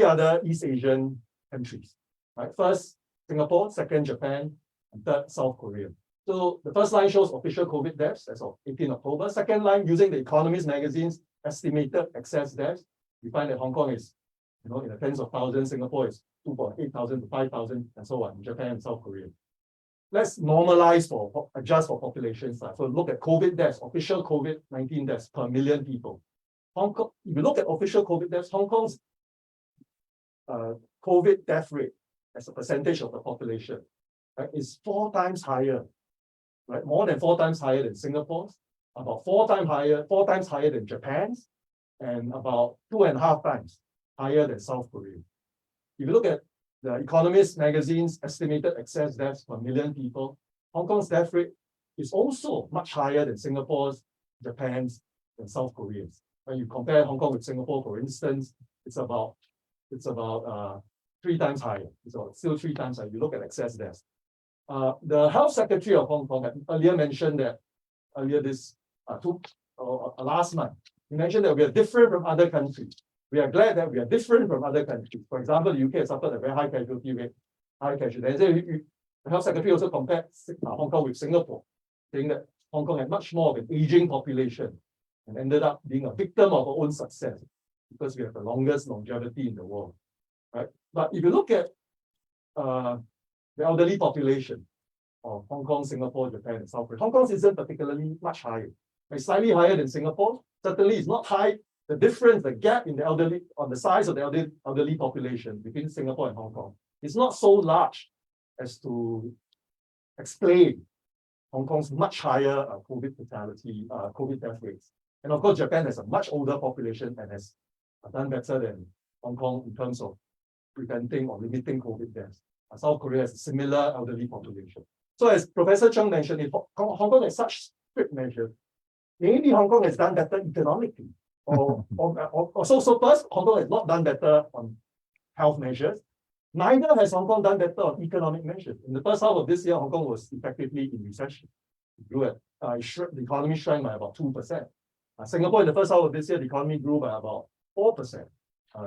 other East Asian countries. Right? First, Singapore, second, Japan, and third, South Korea. So the first line shows official COVID deaths as of 18 October. Second line, using the Economist magazine's estimated excess deaths, we find that Hong Kong is, in the tens of thousands. Singapore is 2,800 to 5,000, and so on. Japan and South Korea. Let's normalize adjust for population size. So look at COVID deaths, official COVID-19 deaths per million people. Hong Kong, if you look at official COVID deaths, Hong Kong's COVID death rate as a percentage of the population, right, is 4 times higher, right? More than 4 times higher than Singapore's, about 4 times higher than Japan's, and about 2.5 times higher than South Korea. If you look at the Economist magazine's estimated excess deaths per million people, Hong Kong's death rate is also much higher than Singapore's, Japan's, and South Korea's. When you compare Hong Kong with Singapore, for instance, it's about 3 times higher. It's still 3 times higher. You look at excess deaths. The Health Secretary of Hong Kong had earlier mentioned that last month, he mentioned that we are different from other countries. We are glad that we are different from other countries. For example, the UK has suffered a very high casualty rate, The Health Secretary also compared Hong Kong with Singapore, saying that Hong Kong had much more of an aging population and ended up being a victim of our own success because we have the longest longevity in the world. Right? But if you look at the elderly population of Hong Kong, Singapore, Japan, and South Korea, Hong Kong's isn't particularly much higher. It's slightly higher than Singapore. Certainly, it's not high. The difference, the gap in the elderly, on the size of the elderly population between Singapore and Hong Kong, is not so large as to explain Hong Kong's much higher COVID fatality, COVID death rates. And of course, Japan has a much older population and has done better than Hong Kong in terms of preventing or limiting COVID deaths. South Korea has a similar elderly population. So as Professor Chung mentioned, if Hong Kong has such strict measures, maybe Hong Kong has done better economically. So first, Hong Kong has not done better on health measures. Neither has Hong Kong done better on economic measures. In the first half of this year, Hong Kong was effectively in recession. The economy shrank by about 2%. Singapore, in the first half of this year, the economy grew by about 4%.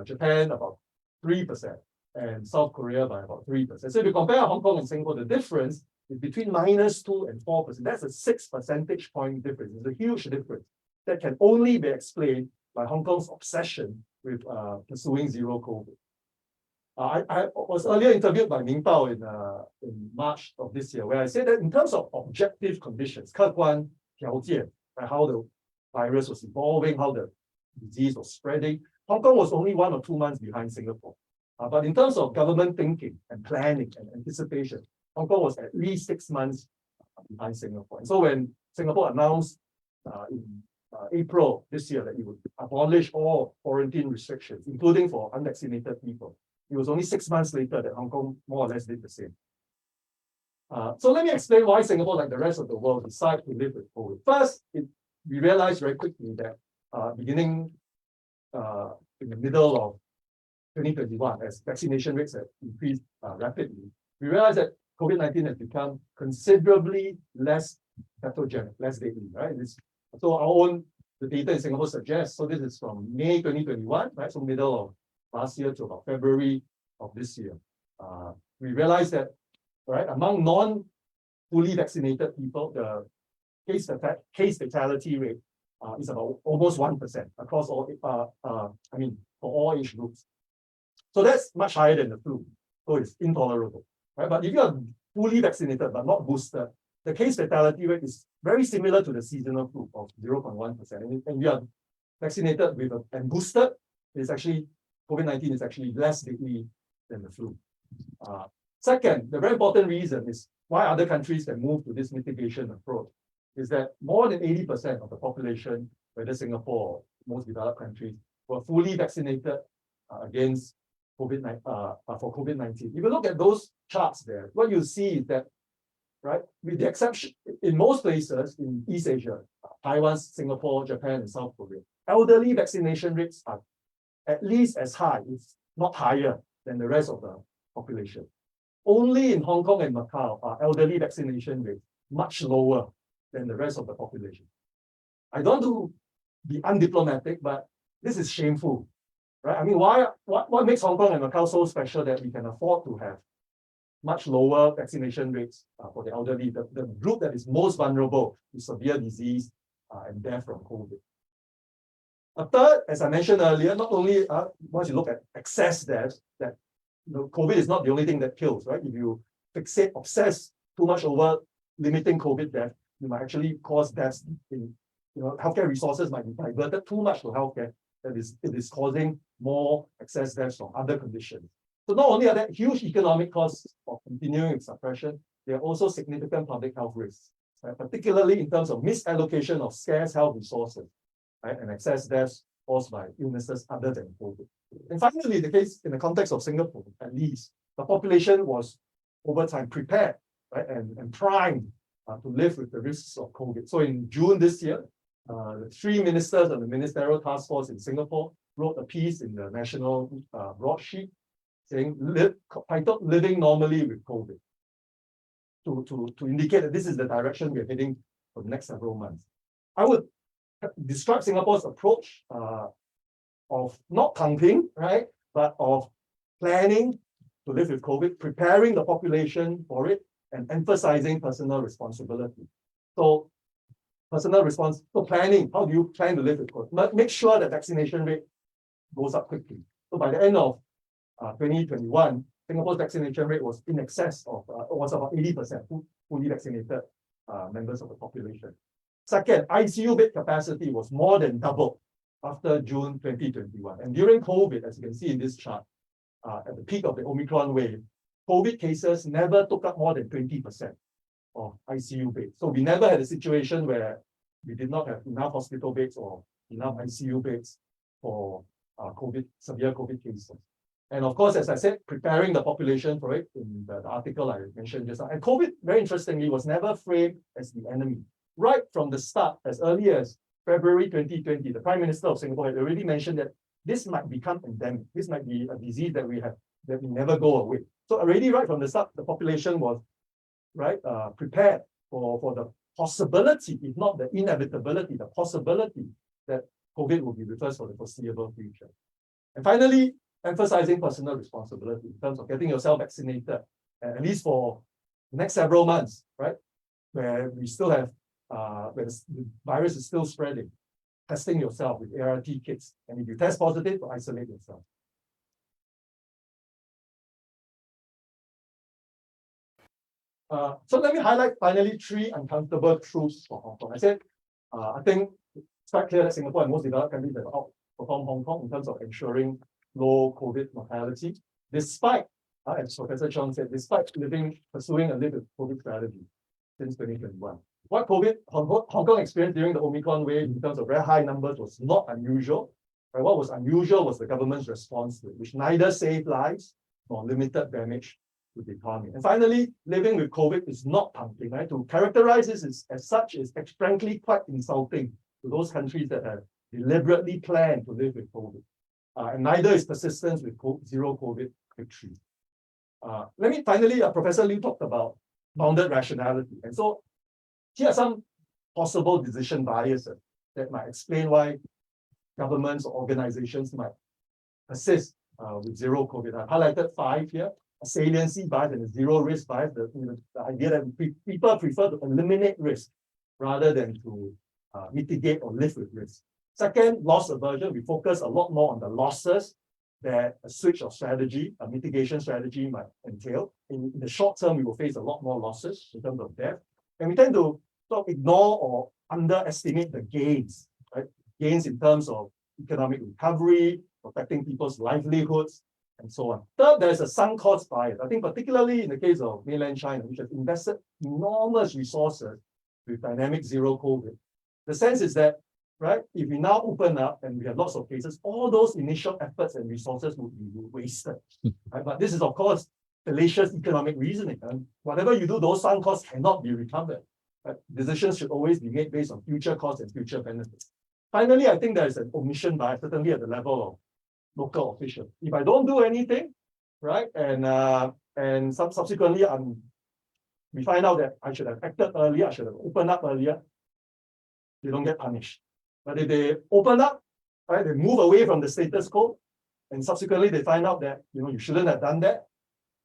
Japan, about 3%. And South Korea by about 3%. So if you compare Hong Kong and Singapore, the difference is between -2 and 4%. That's a 6 percentage point difference. It's a huge difference that can only be explained by Hong Kong's obsession with pursuing zero COVID. I was earlier interviewed by Ming Bao in March of this year, where I said that in terms of objective conditions, 客观条件, how the virus was evolving, how the disease was spreading, Hong Kong was only 1 or 2 months behind Singapore. But in terms of government thinking and planning and anticipation, Hong Kong was at least 6 months behind Singapore. And so when Singapore announced in April this year that it would abolish all quarantine restrictions, including for unvaccinated people, it was only 6 months later that Hong Kong more or less did the same. So let me explain why Singapore, like the rest of the world, decided to live with COVID. First, we realized very quickly that beginning in the middle of 2021, as vaccination rates have increased rapidly, we realized that COVID-19 has become considerably less pathogenic, less deadly, right? So the data in Singapore suggests, so this is from May 2021, right? So middle of last year to about February of this year. We realized that, right, among non-fully vaccinated people, the case fatality rate is about almost 1% across all, for all age groups. So that's much higher than the flu. So it's intolerable, right? But if you are fully vaccinated but not boosted, the case fatality rate is very similar to the seasonal flu of 0.1%. And you are vaccinated with and boosted, it's actually COVID-19 is actually less deadly than the flu. Second, the very important reason is why other countries can move to this mitigation approach is that more than 80% of the population, whether Singapore or most developed countries, were fully vaccinated against COVID-19. If you look at those charts there, what you see is that, right, with the exception, in most places in East Asia, Taiwan, Singapore, Japan, and South Korea, elderly vaccination rates are at least as high, if not higher, than the rest of the population. Only in Hong Kong and Macau are elderly vaccination rates much lower than the rest of the population. I don't want to be undiplomatic, but this is shameful, right? I mean, what makes Hong Kong and Macau so special that we can afford to have much lower vaccination rates for the elderly, the group that is most vulnerable to severe disease and death from COVID. A third, as I mentioned earlier, not only once you look at excess deaths, that COVID is not the only thing that kills, right? If you obsess too much over limiting COVID death, you might actually cause deaths in, healthcare resources might be diverted too much to healthcare, that it is causing more excess deaths from other conditions. So not only are there huge economic costs of continuing its suppression, there are also significant public health risks, right? Particularly in terms of misallocation of scarce health resources, right? And excess deaths caused by illnesses other than COVID. And finally, the case in the context of Singapore, at least, the population was over time prepared, right, and primed to live with the risks of COVID. So in June this year, the 3 ministers of the Ministerial Task Force in Singapore wrote a piece in the national broadsheet saying, titled "Living Normally with COVID," to indicate that this is the direction we're heading for the next several months. I would describe Singapore's approach of not counting, right, but of planning to live with COVID, preparing the population for it, and emphasizing personal responsibility. So planning, how do you plan to live with COVID? But make sure that vaccination rate goes up quickly. So by the end of 2021, Singapore's vaccination rate was in excess of, was about 80% fully vaccinated members of the population. Second, ICU bed capacity was more than doubled after June 2021. And during COVID, as you can see in this chart, at the peak of the Omicron wave, COVID cases never took up more than 20% of ICU beds. So we never had a situation where we did not have enough hospital beds or enough ICU beds for severe COVID cases. And of course, as I said, preparing the population for it in the article I mentioned just now. And COVID, very interestingly, was never framed as the enemy. Right from the start, as early as February 2020, the Prime Minister of Singapore had already mentioned that this might become endemic. This might be a disease that we never go away. So already right from the start, the population was prepared for the possibility, if not the inevitability, the possibility that COVID will be with us for the foreseeable future. And finally, emphasizing personal responsibility in terms of getting yourself vaccinated, at least for the next several months, right? Where we still have, where the virus is still spreading, testing yourself with ART kits. And if you test positive, isolate yourself. So let me highlight finally 3 uncomfortable truths for Hong Kong. I said, I think it's quite clear that Singapore and most developed countries have outperformed Hong Kong in terms of ensuring low COVID mortality, despite, as Professor Chong said, despite pursuing a live with COVID strategy since 2021. What Hong Kong experienced during the Omicron wave in terms of very high numbers was not unusual. Right? What was unusual was the government's response to it, which neither saved lives nor limited damage to the economy. And finally, living with COVID is not pumping. Right? To characterize this as such is frankly quite insulting to those countries that have deliberately planned to live with COVID. And neither is persistence with zero COVID victory. Let me finally, Professor Liu talked about bounded rationality. And so here are some possible decision biases that might explain why governments or organizations might persist with zero COVID. I've highlighted 5 here: a saliency bias and a zero risk bias. The idea that people prefer to eliminate risk rather than to mitigate or live with risk. Second, loss aversion. We focus a lot more on the losses that a switch of strategy, a mitigation strategy might entail. In the short term, we will face a lot more losses in terms of death. And we tend to sort of ignore or underestimate the gains, right? Gains in terms of economic recovery, protecting people's livelihoods, and so on. Third, there's a sunk cost bias. I think particularly in the case of mainland China, which has invested enormous resources with dynamic zero COVID. The sense is that, right, if we now open up and we have lots of cases, all those initial efforts and resources would be wasted. Right? But this is, of course, fallacious economic reasoning. And whatever you do, those sunk costs cannot be recovered. Decisions should always be made based on future costs and future benefits. Finally, I think there is an omission bias, certainly at the level of local officials. If I don't do anything, right, and subsequently we find out that I should have acted earlier, I should have opened up earlier, they don't get punished. But if they open up, right, they move away from the status quo, and subsequently they find out that you shouldn't have done that,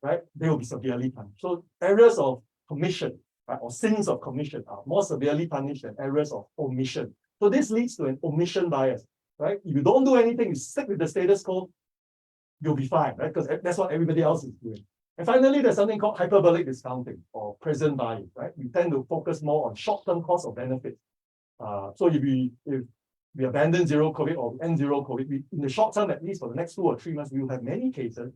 right, they will be severely punished. So errors of commission, right, or sins of commission are more severely punished than errors of omission. So this leads to an omission bias, right? If you don't do anything, you stick with the status quo, you'll be fine, right? Because that's what everybody else is doing. And finally, there's something called hyperbolic discounting or present bias, right? We tend to focus more on short-term cost of benefit. So if we abandon zero COVID or end zero COVID, in the short term, at least for the next 2 or 3 months, we will have many cases.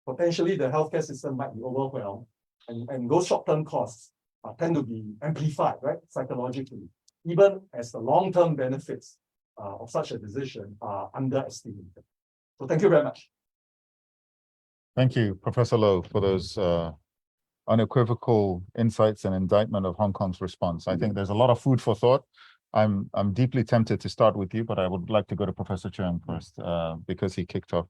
Potentially, the healthcare system might be overwhelmed, and those short-term costs tend to be amplified, right, psychologically, even as the long-term benefits of such a decision are underestimated. So thank you very much. Thank you, Professor Loh, for those unequivocal insights and indictment of Hong Kong's response. I think there's a lot of food for thought. I'm deeply tempted to start with you, but I would like to go to Professor Cheung first because he kicked off.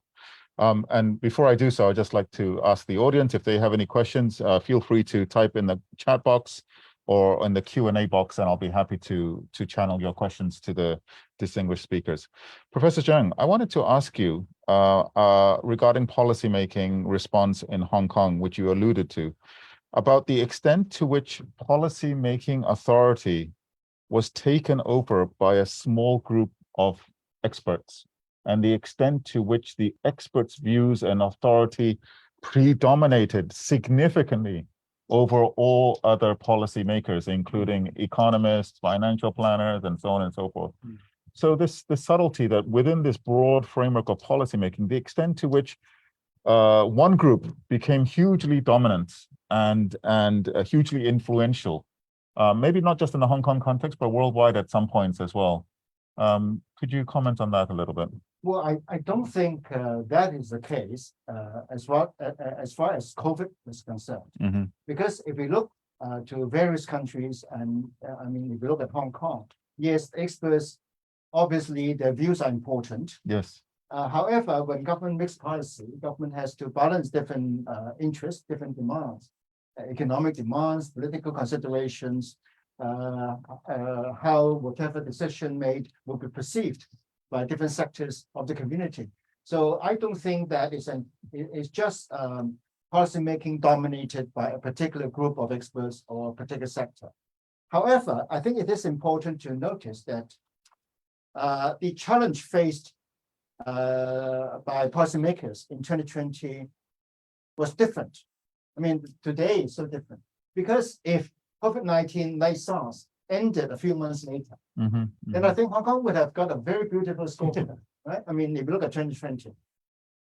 And before I do so, I'd just like to ask the audience if they have any questions, feel free to type in the chat box or in the Q&A box, and I'll be happy to channel your questions to the distinguished speakers. Professor Cheung, I wanted to ask you regarding policymaking response in Hong Kong, which you alluded to, about the extent to which policymaking authority was taken over by a small group of experts, and the extent to which the experts' views and authority predominated significantly over all other policymakers, including economists, financial planners, and so on and so forth. So the subtlety that within this broad framework of policymaking, the extent to which one group became hugely dominant and hugely influential, maybe not just in the Hong Kong context, but worldwide at some points as well. Could you comment on that a little bit? Well, I don't think that is the case as far as COVID is concerned. Mm-hmm. Because if we look to various countries, and I mean, if you look at Hong Kong, yes, experts, obviously their views are important. Yes. However, when government makes policy, government has to balance different interests, different demands, economic demands, political considerations, how whatever decision made will be perceived by different sectors of the community. So I don't think that it's just policy making dominated by a particular group of experts or a particular sector. However, I think it is important to notice that the challenge faced by policymakers in 2020 was different. I mean, today is so different because if COVID-19, like SARS, ended a few months later, then I think Hong Kong would have got a very beautiful score, right? I mean, if you look at 2020,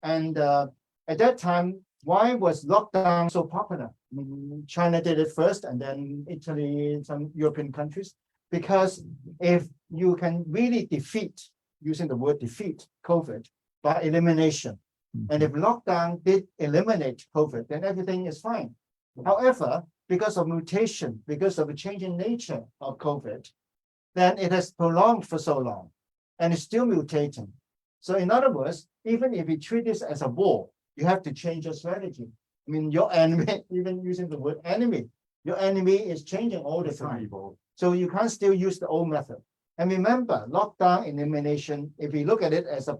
and at that time, why was lockdown so popular? I mean, China did it first, and then Italy, some European countries, because if you can really defeat, using the word defeat, COVID by elimination, and if lockdown did eliminate COVID, then everything is fine. However, because of mutation, because of a changing nature of COVID, then it has prolonged for so long, and it's still mutating. So in other words, even if you treat this as a war, you have to change your strategy. I mean, your enemy, even using the word enemy, your enemy is changing all the time. So you can't still use the old method. And remember, lockdown elimination, if we look at it as a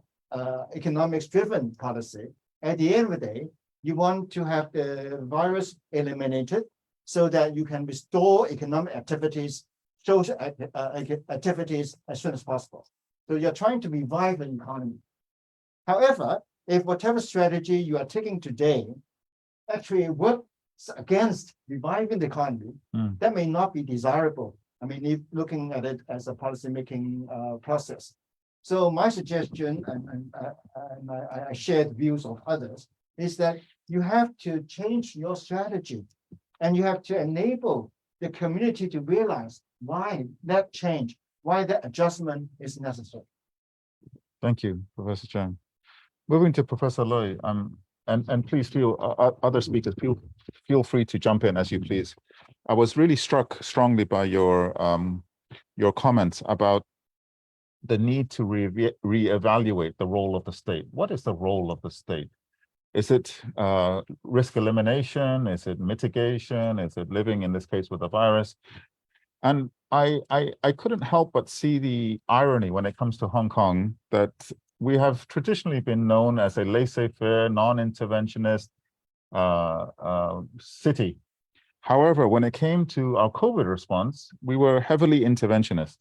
economics-driven policy, at the end of the day, you want to have the virus eliminated so that you can restore economic activities, social activities as soon as possible. So you're trying to revive the economy. However, if whatever strategy you are taking today actually works against reviving the economy, that may not be desirable. I mean, if looking at it as a policy-making process. So my suggestion, and I share the views of others, is that you have to change your strategy and you have to enable the community to realize why that change, why that adjustment is necessary. Thank you, Professor Chang. Moving to Professor Lui, and please feel, other speakers, feel free to jump in as you please. I was really struck strongly by your comments about the need to reevaluate the role of the state. What is the role of the state? Is it risk elimination? Is it mitigation? Is it living, in this case, with the virus? And I couldn't help but see the irony when it comes to Hong Kong, that we have traditionally been known as a laissez-faire, non-interventionist city. However, when it came to our COVID response, we were heavily interventionist.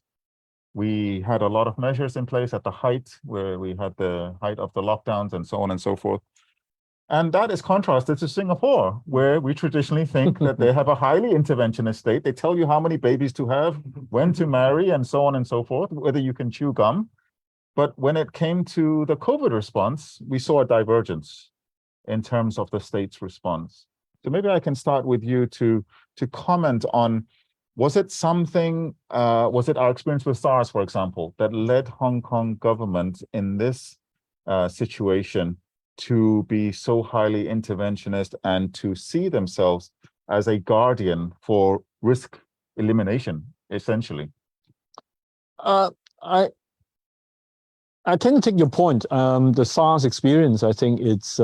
We had a lot of measures in place at the height, where we had the height of the lockdowns and so on and so forth. And that is contrasted to Singapore, where we traditionally think that they have a highly interventionist state. They tell you how many babies to have, when to marry, and so on and so forth, whether you can chew gum. But when it came to the COVID response, we saw a divergence in terms of the state's response. So maybe I can start with you to comment on, was it something, was it our experience with SARS, for example, that led Hong Kong government in this situation to be so highly interventionist and to see themselves as a guardian for risk elimination, essentially? I tend to take your point. The SARS experience, I think it's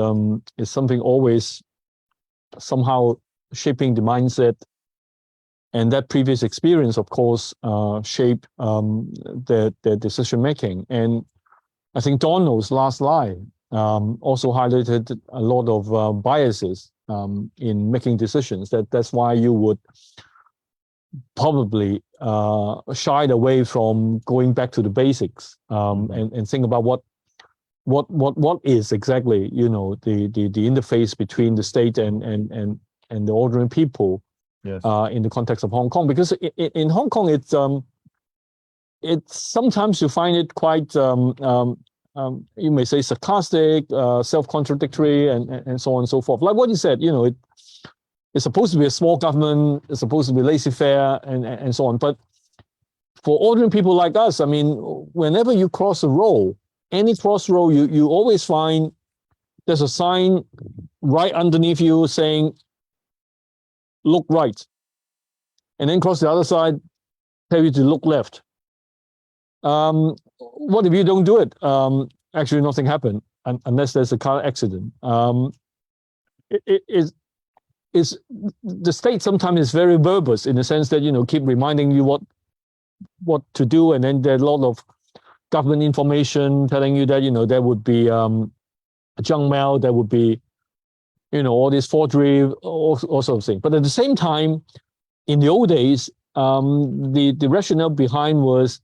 something always somehow shaping the mindset, and that previous experience, of course, shaped their decision making. And I think Donald's last line also highlighted a lot of biases in making decisions. That's why you would probably shied away from going back to the basics and think about what is exactly, you know, the interface between the state and the ordinary people. Yes. In the context of Hong Kong, because in Hong Kong it's sometimes you find it quite you may say sarcastic, self-contradictory, and so on and so forth. Like what you said, you know, it's supposed to be a small government, it's supposed to be laissez-faire, and so on. But for ordinary people like us, I mean, whenever you cross a road, any crossroad, you always find there's a sign right underneath you saying, look right. And then cross the other side, tell you to look left. What if you don't do it? Actually, nothing happened unless there's a car accident. Is the state sometimes is very verbose in the sense that, you know, keep reminding you what to do, and then there's a lot of government information telling you that, you know, there would be junk mail, there would be, you know, all this forgery, all sorts of things. But at the same time, in the old days, the rationale behind was,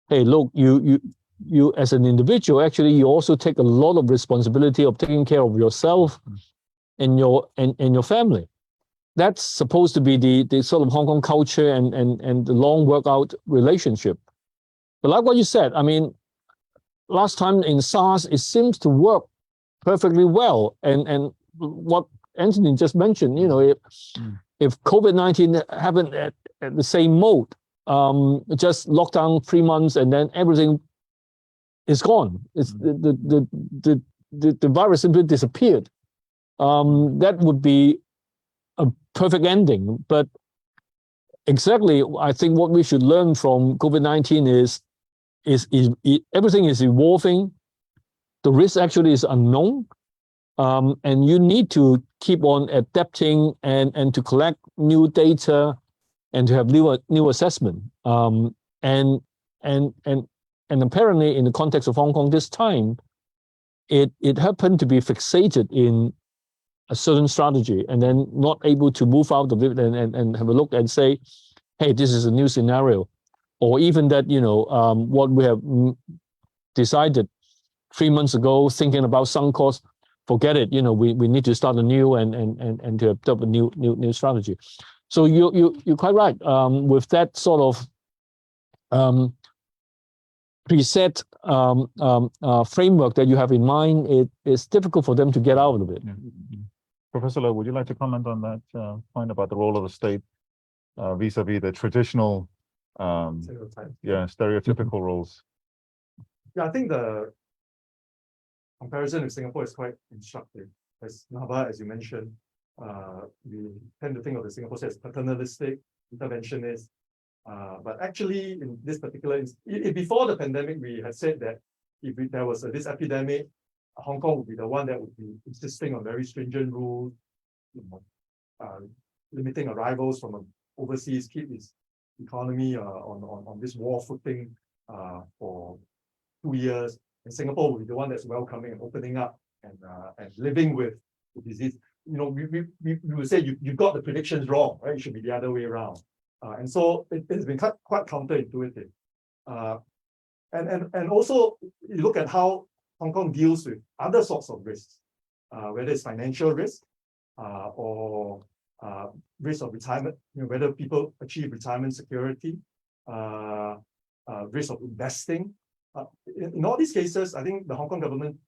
hey, look, you as an individual, actually, you also take a lot of responsibility of taking care of yourself and your family. That's supposed to be the sort of Hong Kong culture and the long workout relationship. But like what you said, I mean, last time in SARS, it seems to work perfectly well. And what Anthony just mentioned, you know, if COVID-19 happened at the same mode, just lockdown 3 months and then everything is gone. It's the virus simply disappeared. That would be a perfect ending. But exactly, I think what we should learn from COVID-19 is everything is evolving. The risk actually is unknown. And you need to keep on adapting and to collect new data and to have new assessment. And apparently in the context of Hong Kong this time, it happened to be fixated in a certain strategy and then not able to move out of it and have a look and say, hey, this is a new scenario. Or even that, you know, what we have decided 3 months ago, thinking about sunk costs, forget it. You know, we need to start anew and to adopt a new strategy. So you're quite right. With that sort of preset framework that you have in mind, it's difficult for them to get out of it. Yeah. Professor Low, would you like to comment on that point about the role of the state vis-a-vis the traditional, stereotypical roles? Yeah, I think the comparison with Singapore is quite instructive. As Nava, as you mentioned, we tend to think of the Singapore as paternalistic, interventionist. But actually, in this particular, before the pandemic, we had said that if there was this epidemic, Hong Kong would be the one that would be insisting on very stringent rules, you know, limiting arrivals from overseas, keep its economy on this war footing for 2 years. And Singapore will be the one that's welcoming and opening up and living with the disease. You know, we would say you got the predictions wrong, right? It should be the other way around. And so it's been quite counterintuitive. And also you look at how Hong Kong deals with other sorts of risks, whether it's financial risk or risk of retirement, you know, whether people achieve retirement security, risk of investing. In all these cases, I think the Hong Kong government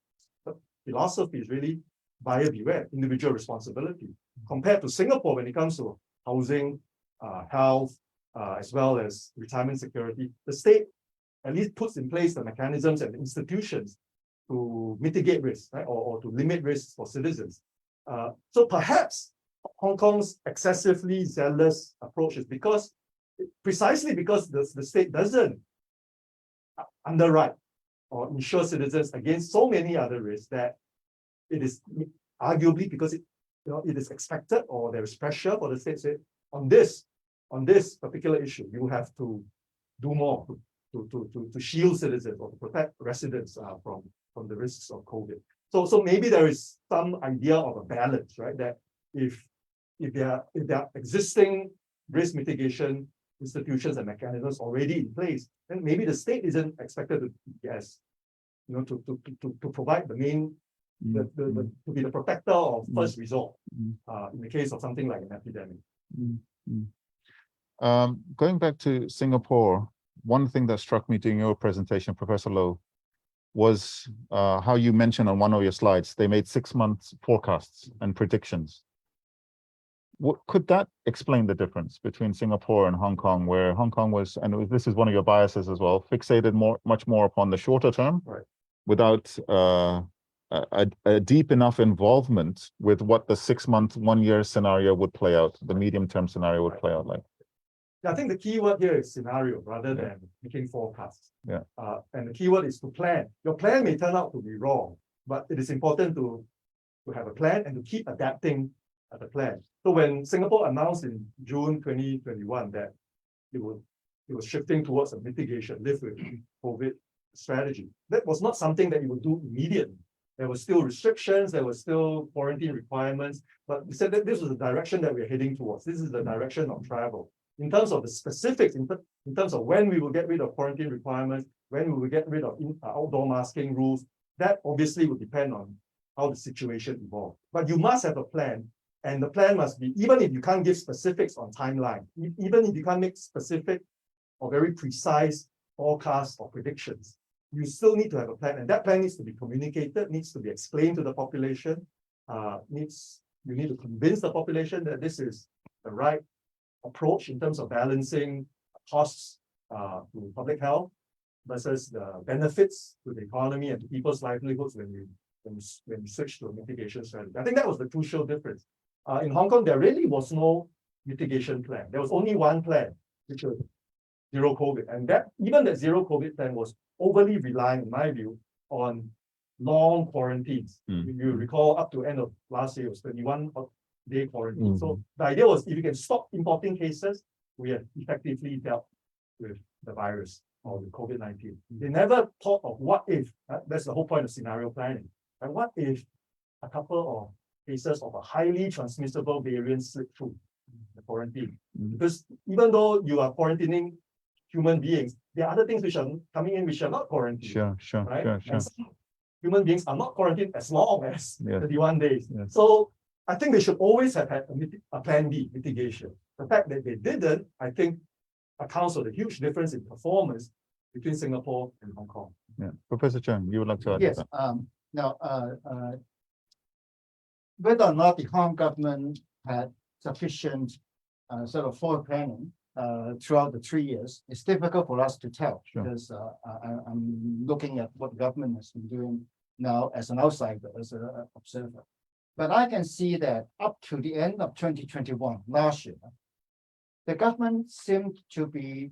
philosophy is really buyer beware, individual responsibility, compared to Singapore when it comes to housing, health, as well as retirement security. The state at least puts in place the mechanisms and institutions to mitigate risk, right, or to limit risks for citizens. So perhaps Hong Kong's excessively zealous approach is precisely because the state doesn't underwrite or insure citizens against so many other risks that it is arguably because it is expected or there is pressure for the state to say on this particular issue you have to do more to shield citizens or to protect residents from the risks of COVID. So maybe there is some idea of a balance, right? That if there are existing risk mitigation institutions and mechanisms already in place, then maybe the state isn't expected to provide the main to be the protector of first resort in the case of something like an epidemic. Going back to Singapore, one thing that struck me during your presentation, Professor Low, was how you mentioned on one of your slides, they made 6 months forecasts and predictions. Could that explain the difference between Singapore and Hong Kong, where Hong Kong was, and this is one of your biases as well, fixated much more upon the shorter term, right, without a deep enough involvement with what the 6-month, 1-year scenario would play out, the medium-term scenario would play out like. I think the key word here is scenario rather Yeah. than making forecasts. Yeah. And the key word is to plan. Your plan may turn out to be wrong, but it is important to have a plan and to keep adapting the plan. So when Singapore announced in June 2021 that it was shifting towards a mitigation, live with COVID strategy, that was not something that you would do immediately. There were still restrictions, there were still quarantine requirements, but we said that this was the direction that we're heading towards. This is the direction of travel. In terms of the specifics, in terms of when we will get rid of quarantine requirements, when we will get rid of outdoor masking rules, that obviously will depend on how the situation evolves. But you must have a plan, and the plan must be, even if you can't give specifics on timeline, even if you can't make specific or very precise forecasts or predictions, you still need to have a plan, and that plan needs to be communicated, needs to be explained to the population, you need to convince the population that this is the right approach in terms of balancing costs to public health versus the benefits to the economy and to people's livelihoods when you switch to a mitigation strategy. I think that was the crucial difference. In Hong Kong, there really was no mitigation plan. There was only one plan, which was zero COVID. And even that zero COVID plan was overly reliant, in my view, on long quarantines. You recall up to end of last year, it was 21-day quarantine. So the idea was if you can stop importing cases, we have effectively dealt with the virus or with COVID-19. They never thought of what if, that's the whole point of scenario planning. And what if a couple of cases of a highly transmissible variant slip through the quarantine? Because even though you are quarantining human beings, there are other things which are coming in which are not quarantined. Sure. And some human beings are not quarantined as long as 31 days. So I think they should always have had a plan B, mitigation. The fact that they didn't, I think, accounts for the huge difference in performance between Singapore and Hong Kong. Professor Chen, you would like to add Yes. to that? Now, whether or not the Hong Kong government had sufficient sort of forward planning throughout the 3 years, it's difficult for us to tell because I'm looking at what the government has been doing now as an outsider, as an observer. But I can see that up to the end of 2021, last year, the government seemed to be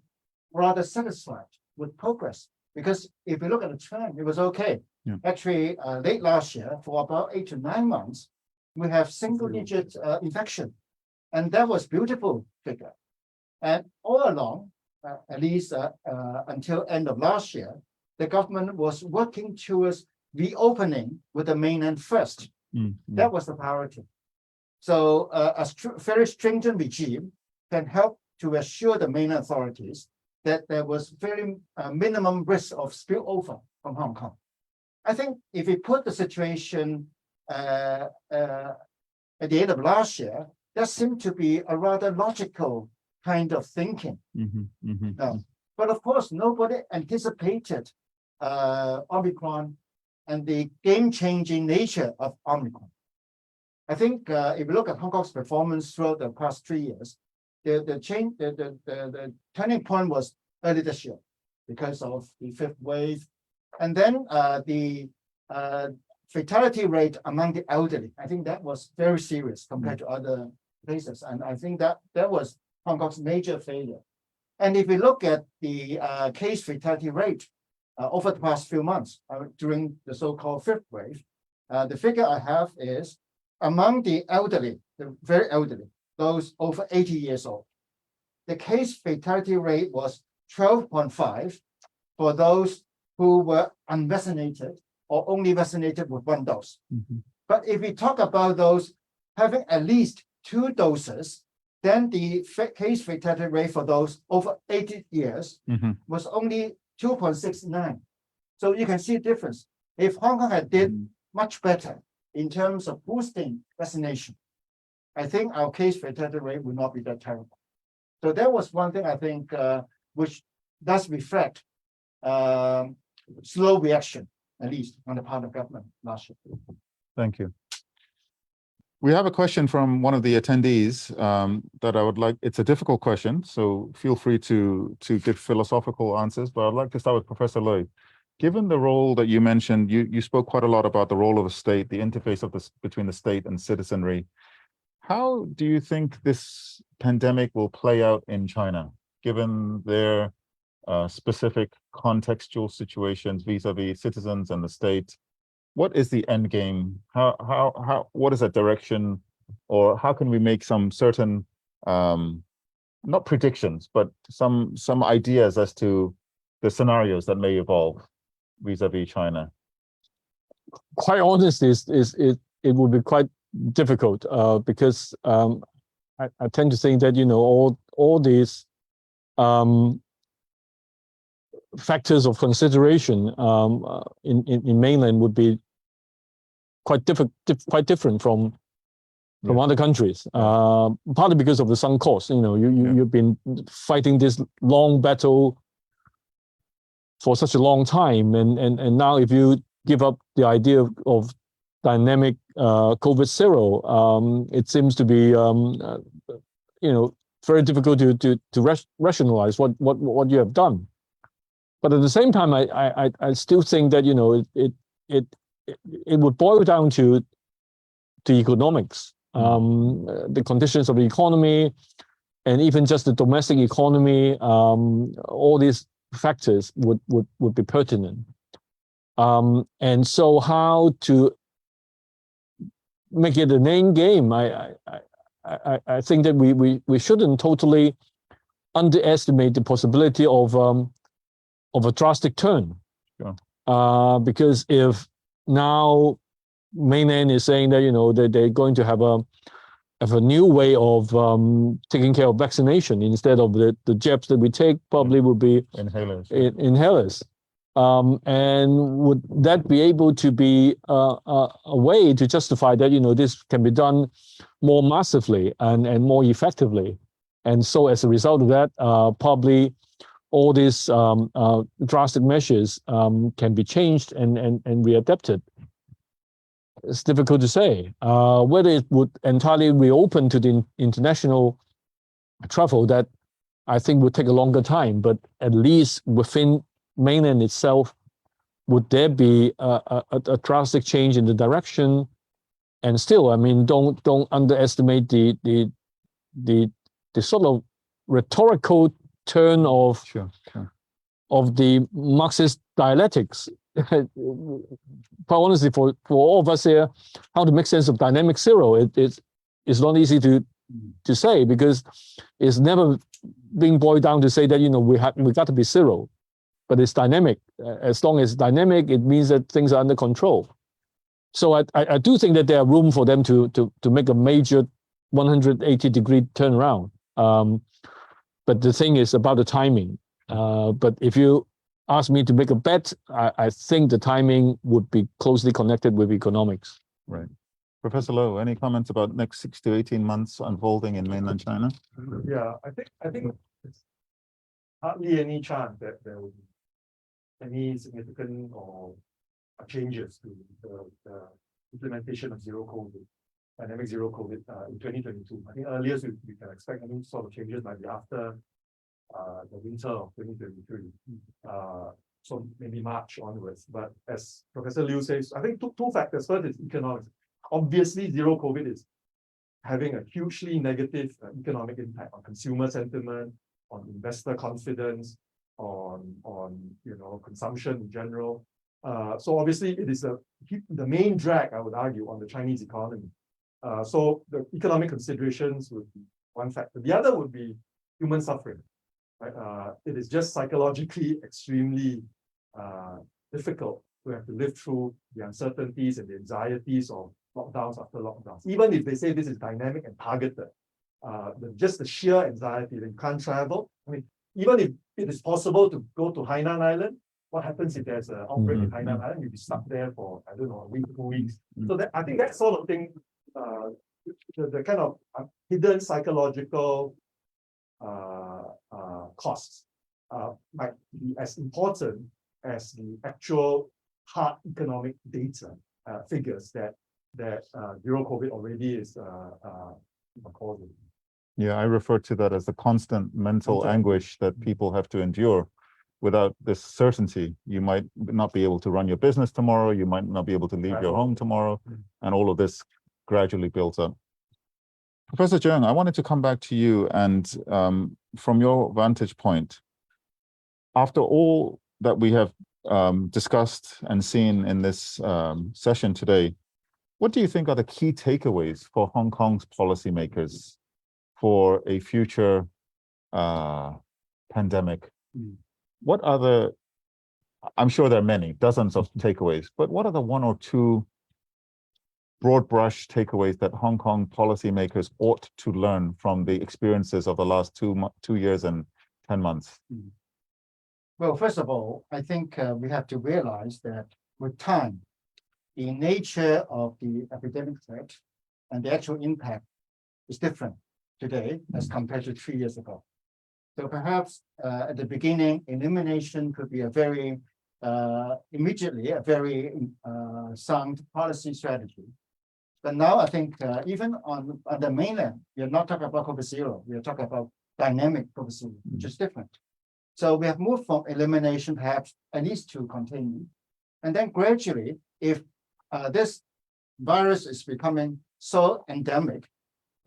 rather satisfied with progress. Because if you look at the trend, it was okay. Actually, late last year, for about 8 to 9 months, we have single-digit infection. And that was beautiful figure. And all along, at least until end of last year, the government was working towards reopening with the mainland first. That was the priority. So a very stringent regime can help to assure the mainland authorities that there was very minimum risk of spillover from Hong Kong. I think if we put the situation at the end of last year, that seemed to be a rather logical kind of thinking. But of course, nobody anticipated Omicron and the game-changing nature of Omicron. I think if you look at Hong Kong's performance throughout the past 3 years, the turning point was early this year because of the 5th wave. And then the fatality rate among the elderly, I think that was very serious compared to other places. And I think that was Hong Kong's major failure. And if we look at the case fatality rate over the past few months during the so-called 5th wave, the figure I have is among the elderly, the very elderly, those over 80 years old, the case fatality rate was 12.5 for those who were unvaccinated or only vaccinated with 1 dose. But if we talk about those having at least 2 doses, then the case fatality rate for those over 80 years was only 2.69. So you can see the difference. If Hong Kong had did much better in terms of boosting vaccination, I think our case fatality rate would not be that terrible. So that was one thing I think which does reflect slow reaction, at least on the part of government last year. Thank you. We have a question from one of the attendees that I would like, it's a difficult question, so feel free to give philosophical answers, but I'd like to start with Professor Lui. Given the role that you mentioned, you spoke quite a lot about the role of the state, the interface of between the state and citizenry. How do you think this pandemic will play out in China, given their specific contextual situations vis-a-vis citizens and the state? What is the end game? What is that direction, or how can we make some certain not predictions, but some ideas as to the scenarios that may evolve vis-a-vis China? Quite honestly, it would be quite difficult because I tend to think that all these factors of consideration in mainland would be quite different from other countries. Partly because of the sunk cost. You've been fighting this long battle for such a long time, and now if you give up the idea of dynamic COVID zero, it seems to be very difficult to rationalize what you have done. But at the same time, I still think that it would boil down to economics, the conditions of the economy, and even just the domestic economy. All these factors would be pertinent. And so, how to make it an end game? I think that we shouldn't totally underestimate the possibility of a drastic turn. Sure. Because if now mainland is saying that that they're going to have a new way of taking care of vaccination instead of the jabs that we take, probably would be inhalers. And would that be able to be a way to justify that this can be done more massively and more effectively? And so as a result of that, probably all these drastic measures can be changed and readapted. It's difficult to say whether it would entirely reopen to the international travel. That I think would take a longer time, but at least within mainland itself, would there be a drastic change in the direction? And still, I mean, don't underestimate the sort of rhetorical turn of the Marxist dialectics. Quite honestly, for all of us here, how to make sense of dynamic zero, it's not easy to say, because it's never being boiled down to say that we got to be zero, but it's dynamic. As long as it's dynamic, it means that things are under control. So I do think that there are room for them to make a major 180-degree turnaround. But the thing is about the timing. But if you ask me to make a bet, I think the timing would be closely connected with economics. Right. Professor Low, any comments about next 6 to 18 months unfolding in mainland China? Yeah, I think it's hardly any chance that there will be any significant or changes to the implementation of dynamic zero COVID in 2022. I think earliest we can expect any sort of changes might be after the winter of 2023. So maybe March onwards. But as Professor Liu says, I think two factors. First is economics. Obviously, zero COVID is having a hugely negative economic impact on consumer sentiment, on investor confidence, on consumption in general. So obviously, it is the main drag, I would argue, on the Chinese economy. So the economic considerations would be one factor. The other would be human suffering. Right? It is just psychologically extremely difficult to have to live through the uncertainties and the anxieties of lockdowns after lockdowns. Even if they say this is dynamic and targeted, just the sheer anxiety that you can't travel. I mean, even if it is possible to go to Hainan Island, what happens if there's an outbreak in Hainan Island? You'll be stuck there for, I don't know, a week, 2 weeks. So I think that sort of thing, the kind of hidden psychological costs might be as important as the actual hard economic data figures that zero COVID already is causing. Yeah, I refer to that as the constant mental anguish that people have to endure without this certainty, you might not be able to run your business tomorrow, you might not be able to leave your home tomorrow, and all of this gradually builds up. Professor Cheung, I wanted to come back to you, and from your vantage point, after all that we have discussed and seen in this session today, what do you think are the key takeaways for Hong Kong's policymakers for a future pandemic? What are the, I'm sure there are many, dozens of takeaways, but what are the one or two broad brush takeaways that Hong Kong policymakers ought to learn from the experiences of the last 2 years and 10 months? Well, first of all, I think we have to realize that with time, the nature of the epidemic threat and the actual impact is different today as compared to 3 years ago. So perhaps at the beginning, elimination could be a very immediately a very sound policy strategy. But now I think even on the mainland, we are not talking about COVID zero. We are talking about dynamic COVID zero, which is different. So we have moved from elimination perhaps at least to containment. And then gradually, if this virus is becoming so endemic,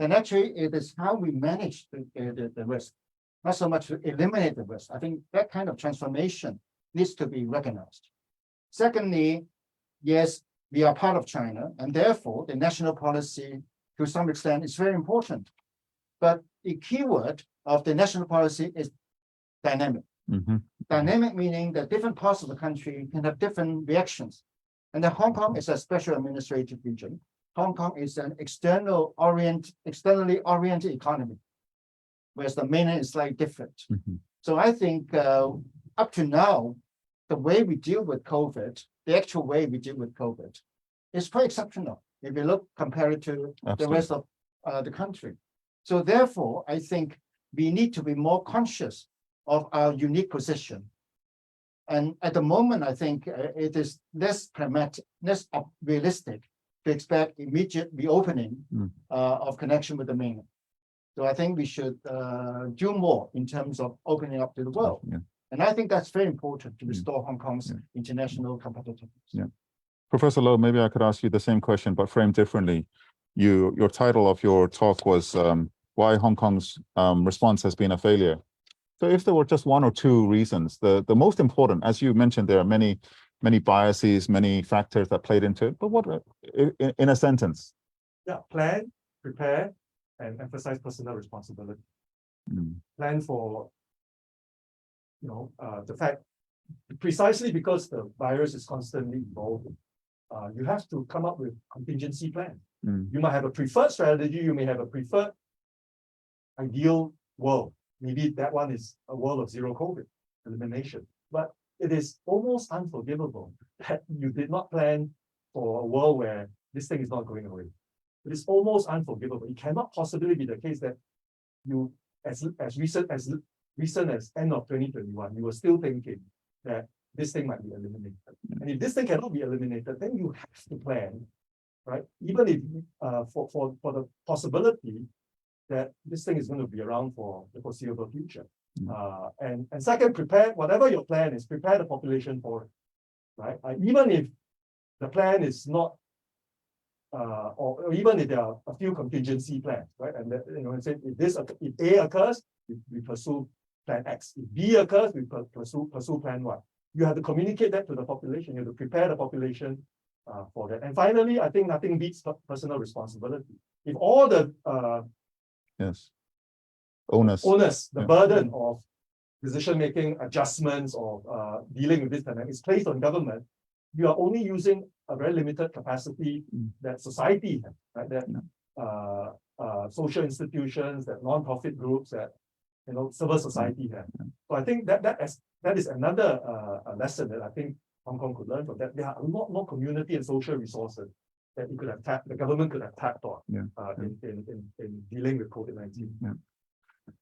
then actually it is how we manage the risk, not so much to eliminate the risk. I think that kind of transformation needs to be recognized. Secondly, yes, we are part of China, and therefore the national policy to some extent is very important. But the keyword of the national policy is dynamic. Dynamic meaning that different parts of the country can have different reactions. And then Hong Kong is a special administrative region. Hong Kong is an externally oriented economy, whereas the mainland is slightly different. So I think up to now, the way we deal with COVID, the actual way we deal with COVID, is quite exceptional if you look compared to the rest of the country. So therefore, I think we need to be more conscious of our unique position. And at the moment, I think it is less pragmatic, less realistic to expect immediate reopening of connection with the mainland. So I think we should do more in terms of opening up to the world. And I think that's very important to restore Hong Kong's international competitiveness. Professor Loh, maybe I could ask you the same question, but framed differently. Your title of your talk was Why Hong Kong's Response Has Been a Failure. So if there were just one or two reasons, the most important, as you mentioned, there are many biases, many factors that played into it, but what, in a sentence? Yeah, plan, prepare, and emphasize personal responsibility. Plan for, the fact, precisely because the virus is constantly evolving, you have to come up with contingency plans. You might have a preferred strategy, you may have a preferred ideal world. Maybe that one is a world of zero COVID elimination. But it is almost unforgivable that you did not plan for a world where this thing is not going away. It is almost unforgivable. It cannot possibly be the case that you, as recent as end of 2021, you were still thinking that this thing might be eliminated. And if this thing cannot be eliminated, then you have to plan, right? Even if for the possibility that this thing is going to be around for the foreseeable future. And second, prepare, whatever your plan is, prepare the population for it, right? Even if the plan is not, or even if there are a few contingency plans, right? And that, if A occurs, we pursue plan X. If B occurs, we pursue plan Y. You have to communicate that to the population. You have to prepare the population for that. And finally, I think nothing beats personal responsibility. If all the onus, the burden of decision-making adjustments or dealing with this pandemic is placed on government, you are only using a very limited capacity that society has, right? That social institutions, that non-profit groups, that civil society have. So I think that is another lesson that I think Hong Kong could learn from that. There are a lot more community and social resources that it could have tapped, the government could have tapped on in dealing with COVID-19.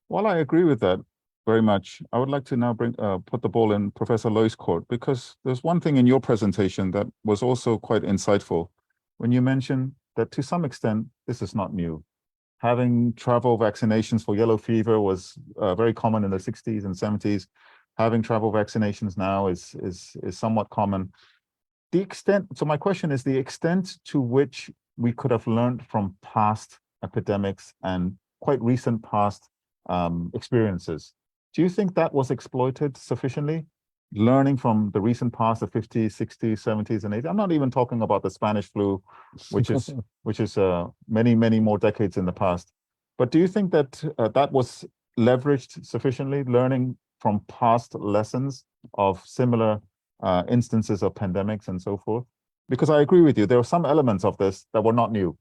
While I agree with that very much, I would like to now put the ball in Professor Loh's court, because there's one thing in your presentation that was also quite insightful when you mentioned that to some extent, this is not new. Having travel vaccinations for yellow fever was very common in the 60s and 70s. having travel vaccinations now is somewhat common. The extent, so my question is the extent to which we could have learned from past epidemics and quite recent past experiences. Do you think that was exploited sufficiently? Learning from the recent past, the 50s, 60s, 70s, and 80s. I'm not even talking about the Spanish flu, which is many, many more decades in the past. But do you think that that was leveraged sufficiently, learning from past lessons of similar instances of pandemics and so forth? Because I agree with you, there are some elements of this that were not new.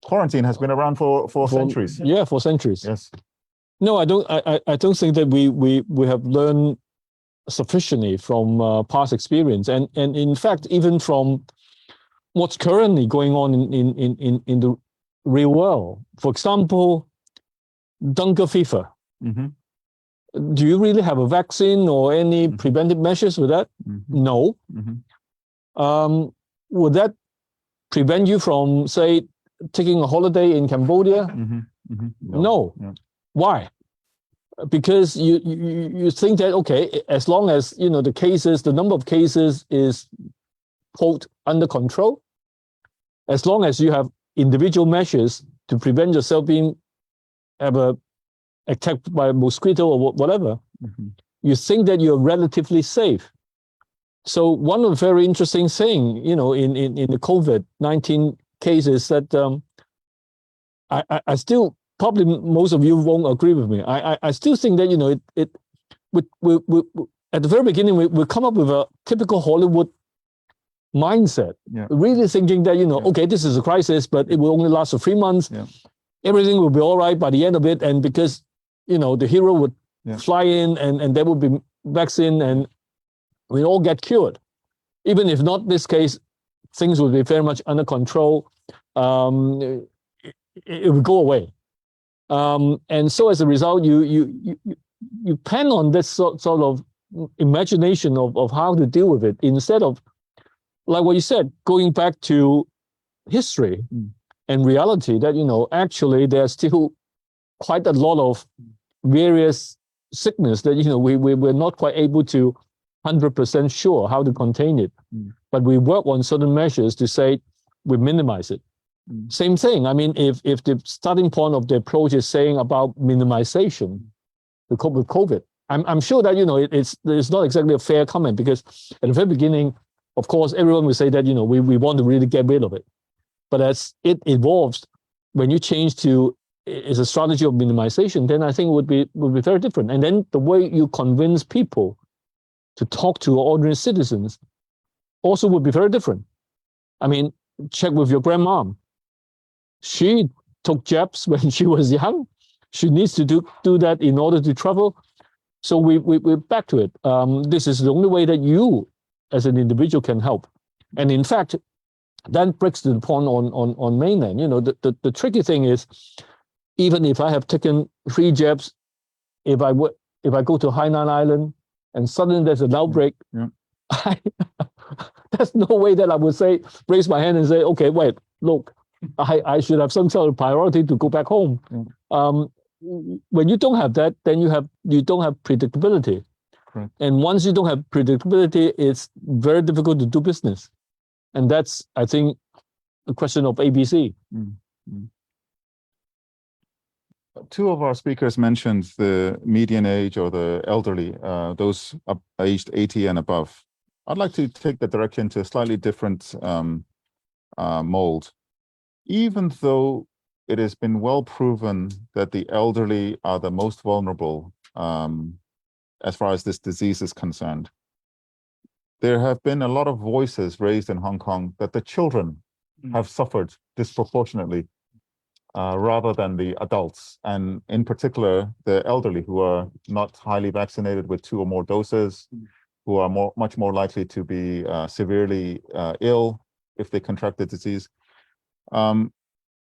Quarantine has been around for centuries. Yeah, for centuries. Yes. No, I don't think that we have learned sufficiently from past experience, and in fact, even from what's currently going on in the real world. For example, dengue fever. Mm-hmm. Do you really have a vaccine or any preventive measures with that? Mm-hmm. No. Mm-hmm. Would that prevent you from, say, taking a holiday in Cambodia? Mm-hmm. Mm-hmm. No. Yeah. Why? Because you think that, okay, as long as the number of cases is quote under control, as long as you have individual measures to prevent yourself being ever attacked by a mosquito or whatever, you think that you're relatively safe. So one of the very interesting thing, in the COVID-19 cases that I still, probably most of you won't agree with me. I still think that, we at the very beginning, we come up with a typical Hollywood mindset, really thinking that, okay, this is a crisis, but it will only last for 3 months. Yeah. Everything will be all right by the end of it. And because, the hero would fly in and there would be vaccine and we all get cured. Even if not this case, things would be very much under control. It would go away. And so as a result, you pen on this sort of imagination of how to deal with it, instead of, like what you said, going back to history and reality, that, actually there's still quite a lot of various sickness that, we're not quite able to 100% sure how to contain it. But we work on certain measures to say we minimize it. Same thing. I mean, if the starting point of the approach is saying about minimization to cope with COVID, I'm sure that, it's not exactly a fair comment, because at the very beginning, of course, everyone will say that, we want to really get rid of it. But as it evolves, when you change to is a strategy of minimization, then I think it would be very different. And then the way you convince people to talk to ordinary citizens also would be very different. I mean, check with your grandma. She took jabs when she was young. She needs to do that in order to travel. So we're back to it. This is the only way that you, as an individual, can help. And in fact, that breaks the point on mainland. The tricky thing is, even if I have taken 3 jabs, if I go to Hainan Island and suddenly there's an outbreak, there's no way that I would raise my hand and say, okay, wait, look, I should have some sort of priority to go back home. When you don't have that, then you don't have predictability. Correct. And once you don't have predictability, it's very difficult to do business. And that's, I think, a question of ABC. Two of our speakers mentioned the median age or the elderly, those aged 80 and above. I'd like to take the direction to a slightly different mold. Even though it has been well proven that the elderly are the most vulnerable as far as this disease is concerned, there have been a lot of voices raised in Hong Kong that the children have suffered disproportionately rather than the adults, and in particular, the elderly who are not highly vaccinated with 2 or more doses, who are much more likely to be severely ill if they contract the disease.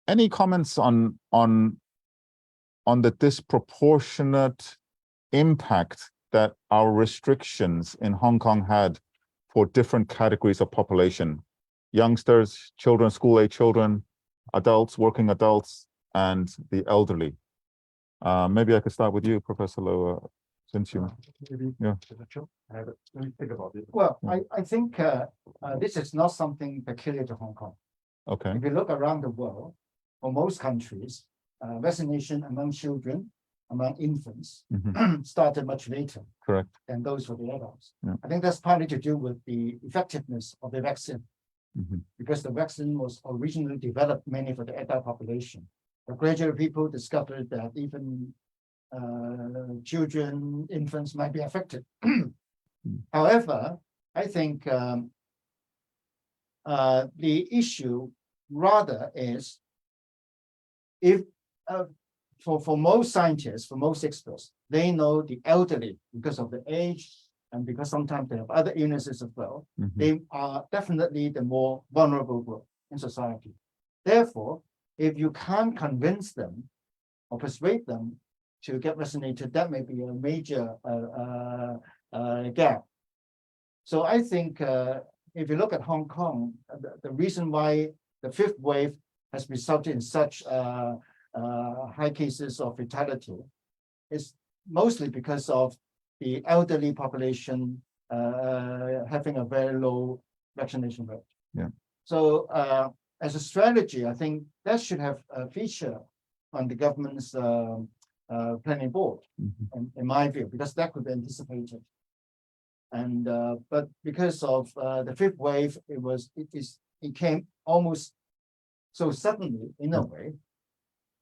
Any comments on the disproportionate impact that our restrictions in Hong Kong had for different categories of population? Youngsters, children, school-age children, adults, working adults, and the elderly. Maybe I could start with you, Professor Loh. since you, Maybe, Yeah. Let me think about it. Well, Yeah. I think this is not something peculiar to Hong Kong. okay, If you look around the world, for most countries, vaccination among children, among infants, Mhm. started much later correct, than those for the adults. Yeah. I think that's partly to do with the effectiveness of the vaccine, Mhm. because the vaccine was originally developed mainly for the adult population. But gradually, people discovered that even children, infants might be affected. However, I think the issue rather is if for most scientists, for most experts, they know the elderly because of the age and because sometimes they have other illnesses as well. Mhm. They are definitely the more vulnerable group in society. Therefore, if you can't convince them or persuade them to get vaccinated, that may be a major gap. So I think if you look at Hong Kong, the reason why the fifth wave has resulted in such high cases of fatality is mostly because of the elderly population having a very low vaccination rate. Yeah. So as a strategy, I think that should have a feature on the government's planning board, Mhm. in my view, because that could be anticipated. And but because of the fifth wave, it came almost so suddenly in a way,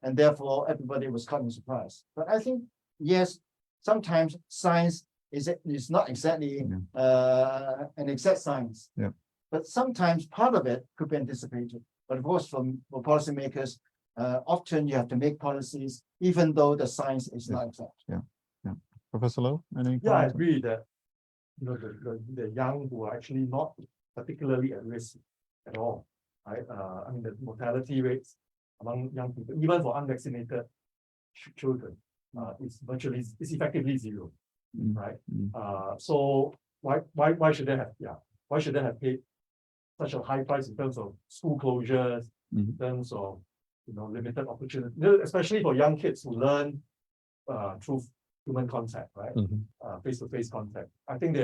and therefore everybody was caught in surprise. But I think yes, sometimes science is not exactly an exact science. Yeah. But sometimes part of it could be anticipated. But of course, for policymakers, often you have to make policies even though the science is not exact. Professor Low, any Yeah, I comments? agree that the young who are actually not particularly at risk at all, right? I mean, the mortality rates among young people, even for unvaccinated children, is effectively zero, Mm. right? Mm. So why should they have paid such a high price in terms of school closures, in terms of limited opportunity, especially for young kids who learn through human contact, right? Face-to-face contact. I think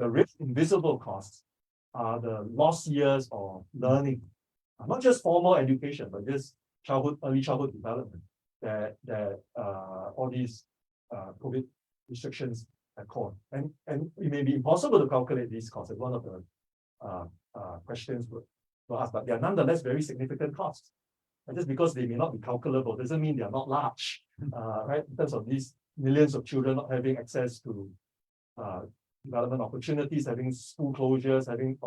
the risk invisible costs are the lost years of learning, not just formal education, but just early childhood development that all these COVID restrictions have caused. And it may be impossible to calculate these costs. As one of the questions were asked, but they are nonetheless very significant costs. And just because they may not be calculable doesn't mean they are not large, right? In terms of these millions of children not having access to development opportunities, having school closures, having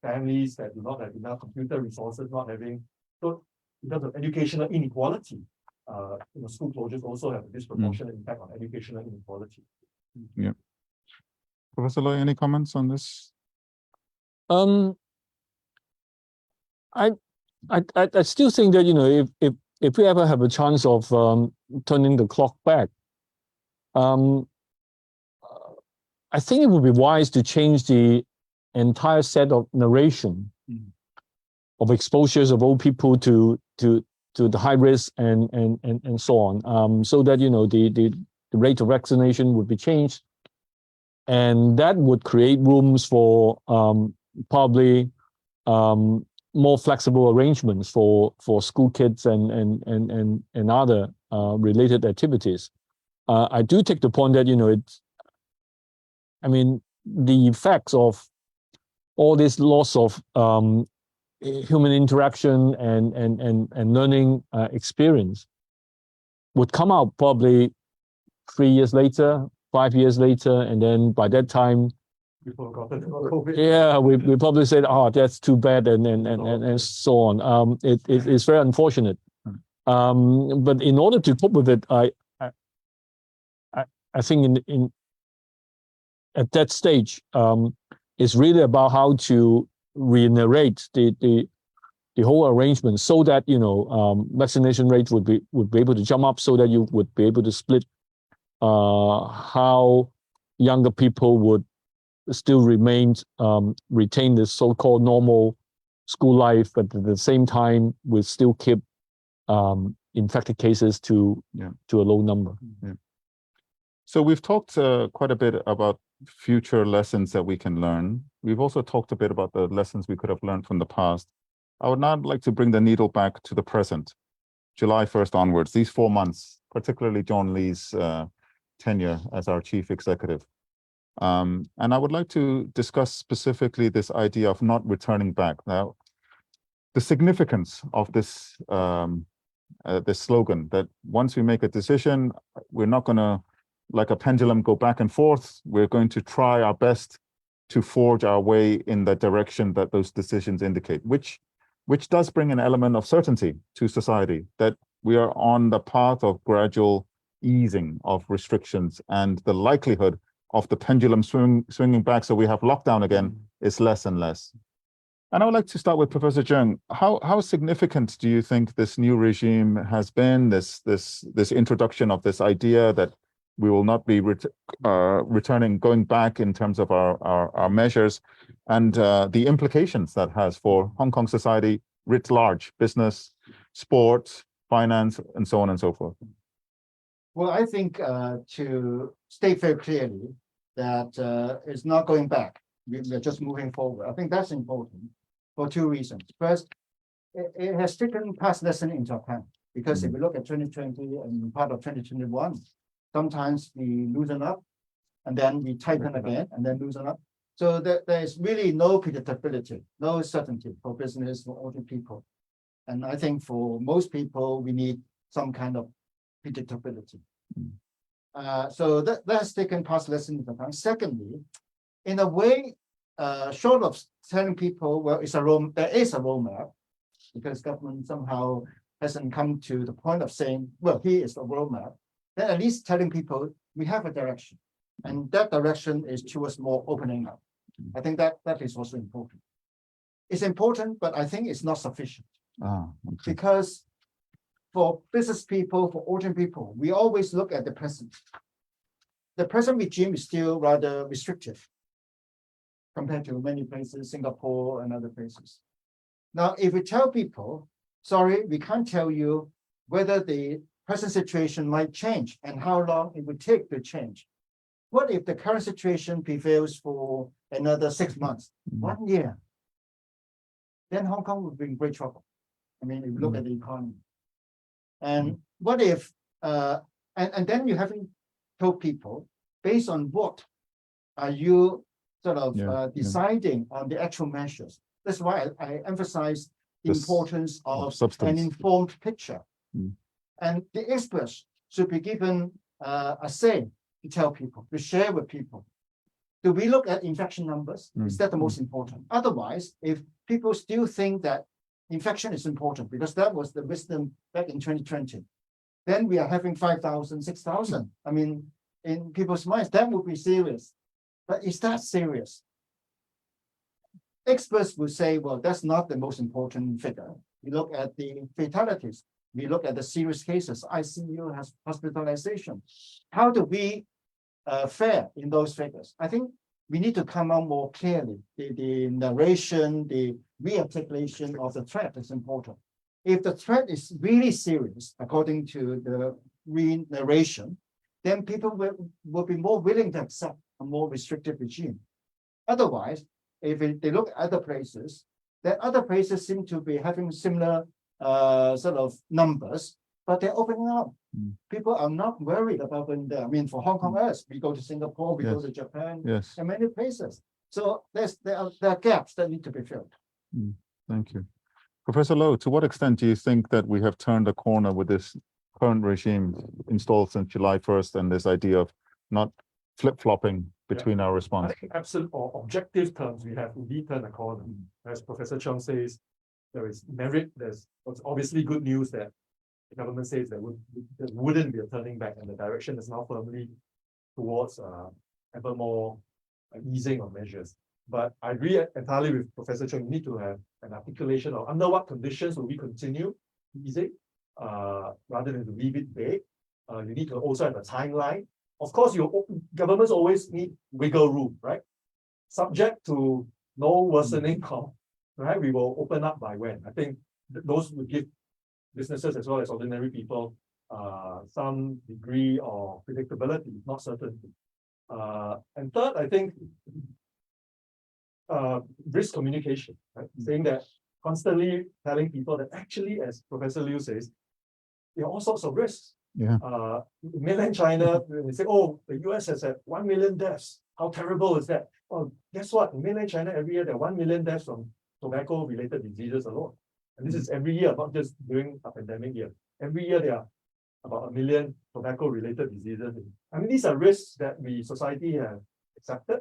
families that do not have enough computer resources, not having. So in terms of educational inequality, school closures also have a disproportionate impact on educational inequality. Yeah. Professor Loy, any comments on this? I still think that if we ever have a chance of turning the clock back, I think it would be wise to change the entire set of narration of exposures of old people to the high risk and so on, so that the rate of vaccination would be changed, and that would create rooms for probably more flexible arrangements for school kids and other related activities. I do take the point that the effects of all this loss of human interaction and learning experience would come out probably 3 years later, 5 years later, and then by that time, People forgotten about COVID. yeah, we probably said, oh, that's too bad, and so on. It's very unfortunate. But in order to cope with it, I think at that stage, it's really about how to re-narrate the whole arrangement so that vaccination rates would be able to jump up, so that you would be able to split how younger people would still retain this so-called normal school life, but at the same time we still keep infected cases to a low number. Yeah. So we've talked quite a bit about future lessons that we can learn. We've also talked a bit about the lessons we could have learned from the past. I would now like to bring the needle back to the present, July 1st onwards, these 4 months, particularly John Lee's tenure as our chief executive. And I would like to discuss specifically this idea of not returning back. Now, the significance of this this slogan that once we make a decision, we're not going to, like a pendulum, go back and forth. We're going to try our best to forge our way in the direction that those decisions indicate, which does bring an element of certainty to society, that we are on the path of gradual easing of restrictions, and the likelihood of the pendulum swinging back, so we have lockdown again, is less and less. And I would like to start with Professor Cheung. How significant do you think this new regime has been, this introduction of this idea that we will not be going back in terms of our measures, and the implications that has for Hong Kong society writ large, business, sport, finance, and so on and so forth? Well, I think to state very clearly that it's not going back. We're just moving forward. I think that's important for two reasons. First, it has taken past lesson into account, because if we look at 2020 and part of 2021, sometimes we loosen up and then we tighten again and then loosen up. So there is really no predictability, no certainty for business, for all the people. And I think for most people, we need some kind of predictability. So that has taken past lesson into account. Secondly, in a way, short of telling people, well, there is a roadmap, because government somehow hasn't come to the point of saying, well, here is the roadmap, then at least telling people we have a direction, and that direction is towards more opening up. I think that is also important. It's important, but I think it's not sufficient. Because for business people, for ordinary people, we always look at the present. The present regime is still rather restrictive compared to many places, Singapore and other places. Now, if we tell people, sorry, we can't tell you whether the present situation might change and how long it would take to change. What if the current situation prevails for another 6 months, 1 year? Then Hong Kong would be in great trouble. I mean, if you look at the economy. And what if, and then you haven't told people, based on what are you sort of deciding on the actual measures? That's why I emphasize the importance of an informed picture. And the experts should be given a say to tell people, to share with people. Do we look at infection numbers? Is that the most important? Otherwise, if people still think that infection is important, because that was the wisdom back in 2020, then we are having 5,000, 6,000. I mean, in people's minds, that would be serious. But is that serious? Experts will say, well, that's not the most important figure. We look at the fatalities. We look at the serious cases, ICU has hospitalization. How do we fare in those figures? I think we need to come out more clearly. The narration, the re-articulation of the threat is important. If the threat is really serious, according to the re-narration, then people will be more willing to accept a more restrictive regime. Otherwise, if they look at other places, then other places seem to be having similar sort of numbers, but they're opening up. People are not worried about them there. I mean, for Hong Kongers, we go to Singapore, we go to Japan, and many places. So there are gaps that need to be filled. Thank you. Professor Loh, to what extent do you think that we have turned a corner with this current regime installed since July 1st and this idea of not flip-flopping between our response? I think absolute or objective terms, we have indeed turned a corner. As Professor Cheung says, there is merit. There's obviously good news that the government says there wouldn't be a turning back, and the direction is now firmly towards ever more easing of measures. But I agree entirely with Professor Cheung. You need to have an articulation of under what conditions will we continue easing, rather than to leave it vague. You need to also have a timeline. Of course, governments always need wiggle room, right? Subject to no worsening of, right? We will open up by when. I think those would give businesses as well as ordinary people some degree of predictability, not certainty. And third, I think risk communication, right? Saying that constantly telling people that actually, as Professor Liu says, there are all sorts of risks. Yeah. In mainland China, they say, oh, the US has had 1 million deaths. How terrible is that? Well, guess what? In mainland China, every year there are 1 million deaths from tobacco-related diseases alone. And this is every year, not just during a pandemic year. Every year there are about 1 million tobacco-related diseases. I mean, these are risks that we, society, have accepted.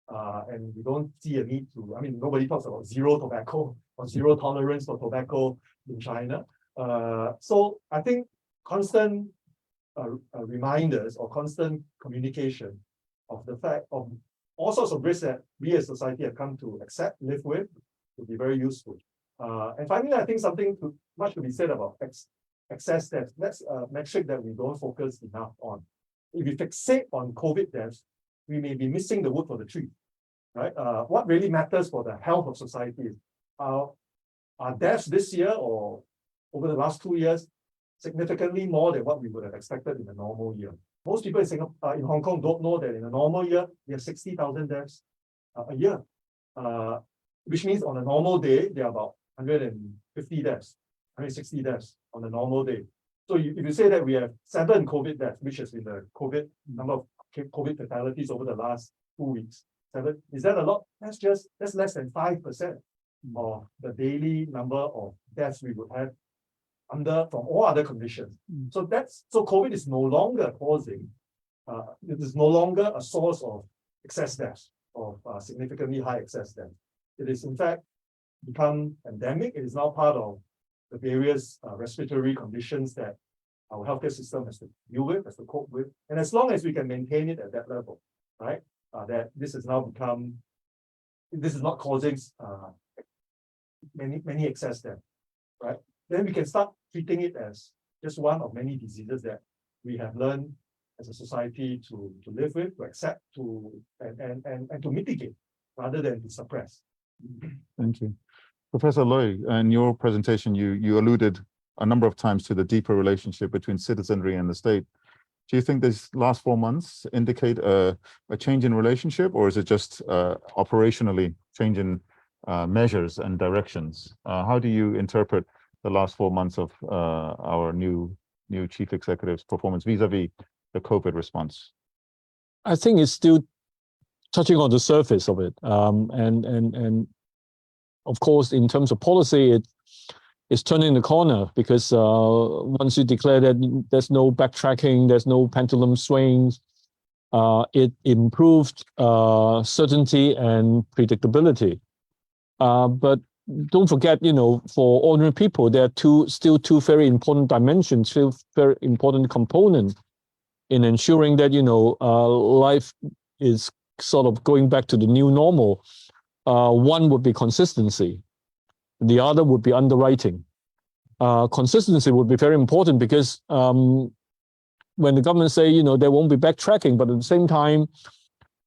And we don't see a need to, I mean, nobody talks about zero tobacco or zero tolerance for tobacco in China. So I think constant reminders or constant communication of the fact of all sorts of risks that we as society have come to accept, live with, would be very useful. And finally, I think something much to be said about excess deaths. That's a metric that we don't focus enough on. If we fixate on COVID deaths, we may be missing the wood for the tree, right? What really matters for the health of society is our deaths this year or over the last 2 years significantly more than what we would have expected in a normal year. Most people in Singapore, in Hong Kong, don't know that in a normal year we have 60,000 deaths a year, which means on a normal day there are about 150 deaths, 160 deaths on a normal day. So if you say that we have 7 COVID deaths, which has been the number of COVID fatalities over the last 2 weeks, 7, is that a lot? That's less than 5% of the daily number of deaths we would have from all other conditions. So COVID is no longer causing, it is no longer a source of excess deaths, of significantly high excess deaths. It is in fact become endemic. It is now part of the various respiratory conditions that our healthcare system has to deal with, has to cope with. And as long as we can maintain it at that level, right, that this is not causing many excess deaths, right? Then we can start treating it as just one of many diseases that we have learned as a society to live with, to accept, and to mitigate rather than to suppress. Thank you. Professor Loy, in your presentation, you alluded a number of times to the deeper relationship between citizenry and the state. Do you think these last 4 months indicate a change in relationship, or is it just operationally changing measures and directions? How do you interpret the last 4 months of our new chief executive's performance vis-a-vis the COVID response? I think it's still touching on the surface of it, and of course, in terms of policy, it's turning the corner because once you declare that there's no backtracking, there's no pendulum swings, it improved certainty and predictability. But don't forget, for ordinary people, there are still two very important dimensions, still very important components in ensuring that, life is sort of going back to the new normal. One would be consistency. The other would be underwriting. Consistency would be very important because when the government say, there won't be backtracking, but at the same time,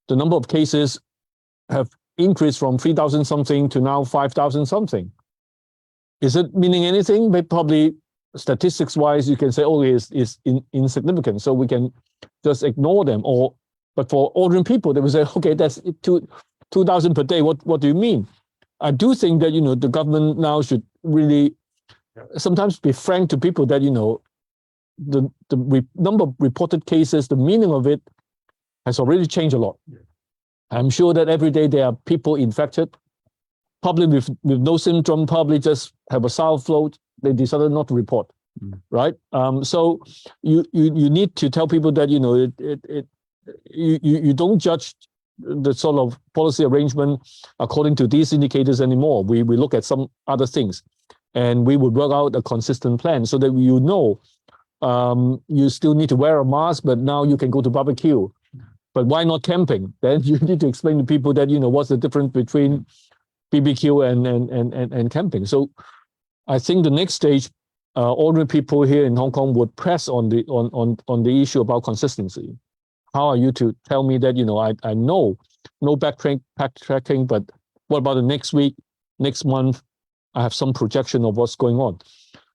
the number of cases have increased from 3,000 something to now 5,000 something. Is it meaning anything? But probably statistics wise, you can say, oh, it's insignificant. So we can just ignore them. But for ordinary people, they will say, okay, that's 2,000 per day. What do you mean? I do think that, the government now should really sometimes be frank to people that, the number of reported cases, the meaning of it has already changed a lot. Yeah. I'm sure that every day there are people infected, probably with no symptom, probably just have a sour throat. They decided not to report, right? So you need to tell people that, you don't judge the sort of policy arrangement according to these indicators anymore. We look at some other things, and we would work out a consistent plan so that you still need to wear a mask, but now you can go to barbecue. But why not camping? Then you need to explain to people that, what's the difference between BBQ and camping. So I think the next stage, ordinary people here in Hong Kong would press on the issue about consistency. How are you to tell me that, I know no backtracking, but what about the next week, next month? I have some projection of what's going on.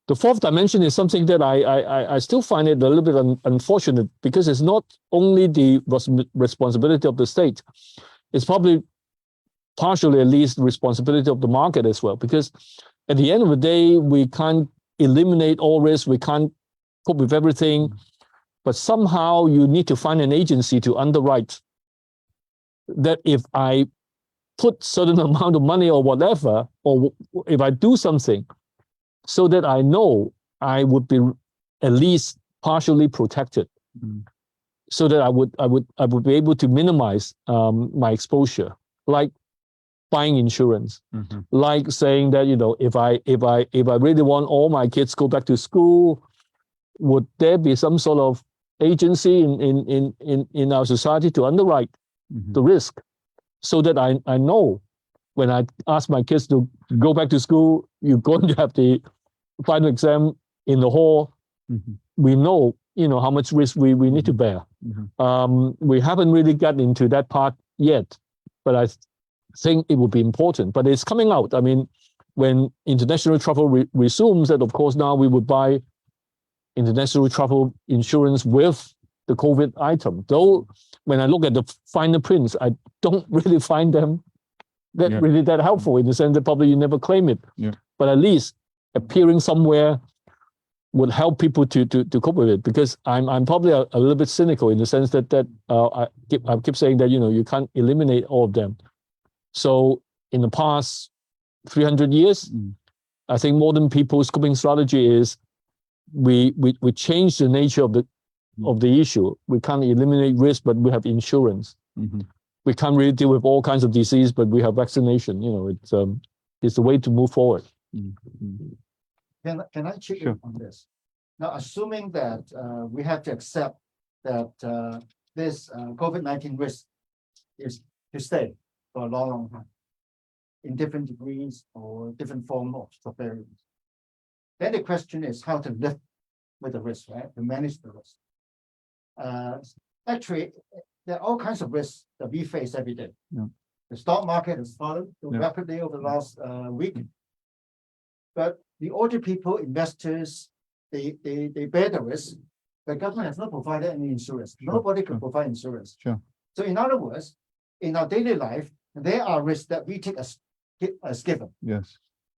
The fourth dimension is something that I still find it a little bit unfortunate, because it's not only the responsibility of the state, it's probably partially at least the responsibility of the market as well, because at the end of the day, we can't eliminate all risk, we can't cope with everything, but somehow you need to find an agency to underwrite that if I put certain amount of money or whatever, or if I do something, so that I know I would be at least partially protected, so that I would be able to minimize my exposure, like buying insurance, like saying that, you know, if I really want all my kids to go back to school, would there be some sort of agency in our society to underwrite the risk, so that I know when I ask my kids to go back to school, you're going to have the final exam in the hall. We know, you know, how much risk we need to bear. We haven't really gotten into that part yet, but I think it would be important. But it's coming out. I mean, when international travel resumes, that of course now we would buy international travel insurance with the COVID item. Though when I look at the finer prints, I don't really find them really that helpful, in the sense that probably you never claim it. But at least appearing somewhere would help people to cope with it, because I'm probably a little bit cynical in the sense that I keep saying that, you know, you can't eliminate all of them. So in the past 300 years, I think modern people's coping strategy is we change the nature of the issue. We can't eliminate risk, but we have insurance. We can't really deal with all kinds of disease, but we have vaccination. You know, it's the way to move forward. Can I chip in on this? Now, assuming that we have to accept that this COVID-19 risk is to stay for a long, long time, in different degrees or different forms of severity, then the question is how to live with the risk, right? To manage the risk. Actually, there are all kinds of risks that we face every day. The stock market has fallen rapidly over the last week. But the ordinary people, investors, they bear the risk. The government has not provided any insurance. Nobody can provide insurance. So in other words, in our daily life, there are risks that we take as given.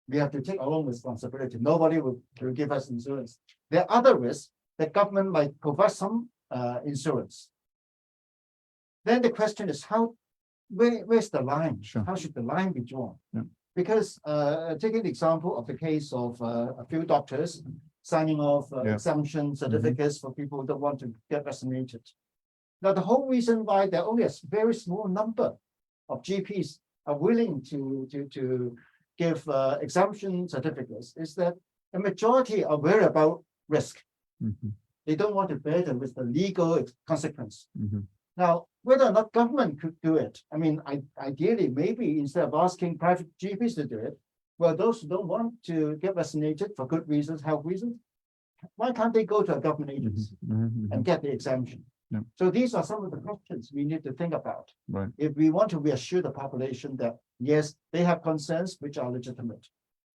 We have to take our own responsibility. Nobody will give us insurance. There are other risks that government might provide some insurance. Then the question is where's the line? How should the line be drawn? Because taking the example of the case of a few doctors signing off exemption certificates for people who don't want to get vaccinated. Now, the whole reason why there are only a very small number of GPs are willing to give exemption certificates is that the majority are worried about risk. They don't want to bear with the legal consequence. Now, whether or not government could do it, I mean, ideally, maybe instead of asking private GPs to do it, well, those who don't want to get vaccinated for good reasons, health reasons, why can't they go to a government agency and get the exemption? So these are some of the questions we need to think about. If we want to reassure the population that, yes, they have concerns which are legitimate.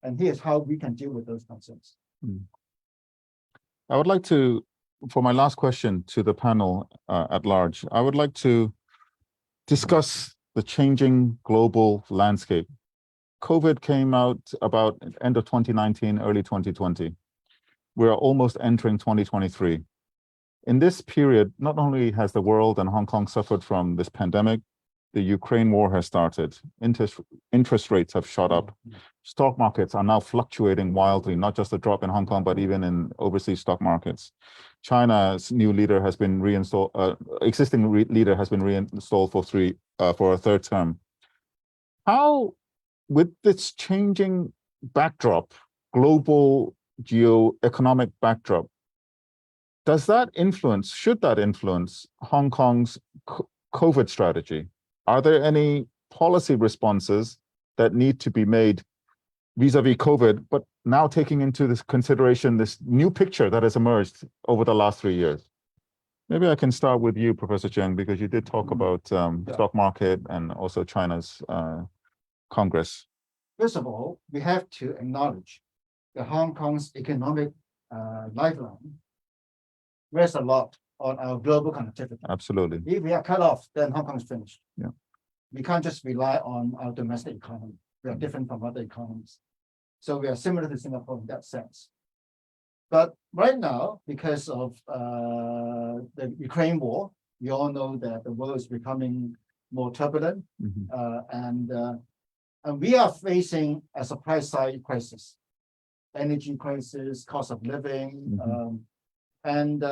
And here's how we can deal with those concerns. I would like to, for my last question to the panel at large, I would like to discuss the changing global landscape. COVID came out about end of 2019, early 2020. We're almost entering 2023. In this period, not only has the world and Hong Kong suffered from this pandemic, the Ukraine war has started. Interest rates have shot up. Stock markets are now fluctuating wildly, not just a drop in Hong Kong, but even in overseas stock markets. China's new leader has been reinstalled, existing leader has been reinstalled for a third term. How, with this changing backdrop, global geo-economic backdrop, does that influence, should that influence Hong Kong's COVID strategy? Are there any policy responses that need to be made vis-a-vis COVID, but now taking into this consideration this new picture that has emerged over the last 3 years? Maybe I can start with you, Professor Cheng, because you did talk about stock market and also China's Congress. First of all, we have to acknowledge the Hong Kong's economic lifeline rests a lot on our global connectivity. Absolutely. If we are cut off, then Hong Kong is finished. Yeah. We can't just rely on our domestic economy. We are different from other economies. So we are similar to Singapore in that sense. But right now, because of the Ukraine war, we all know that the world is becoming more turbulent, and we are facing a supply side crisis, energy crisis, cost of living, and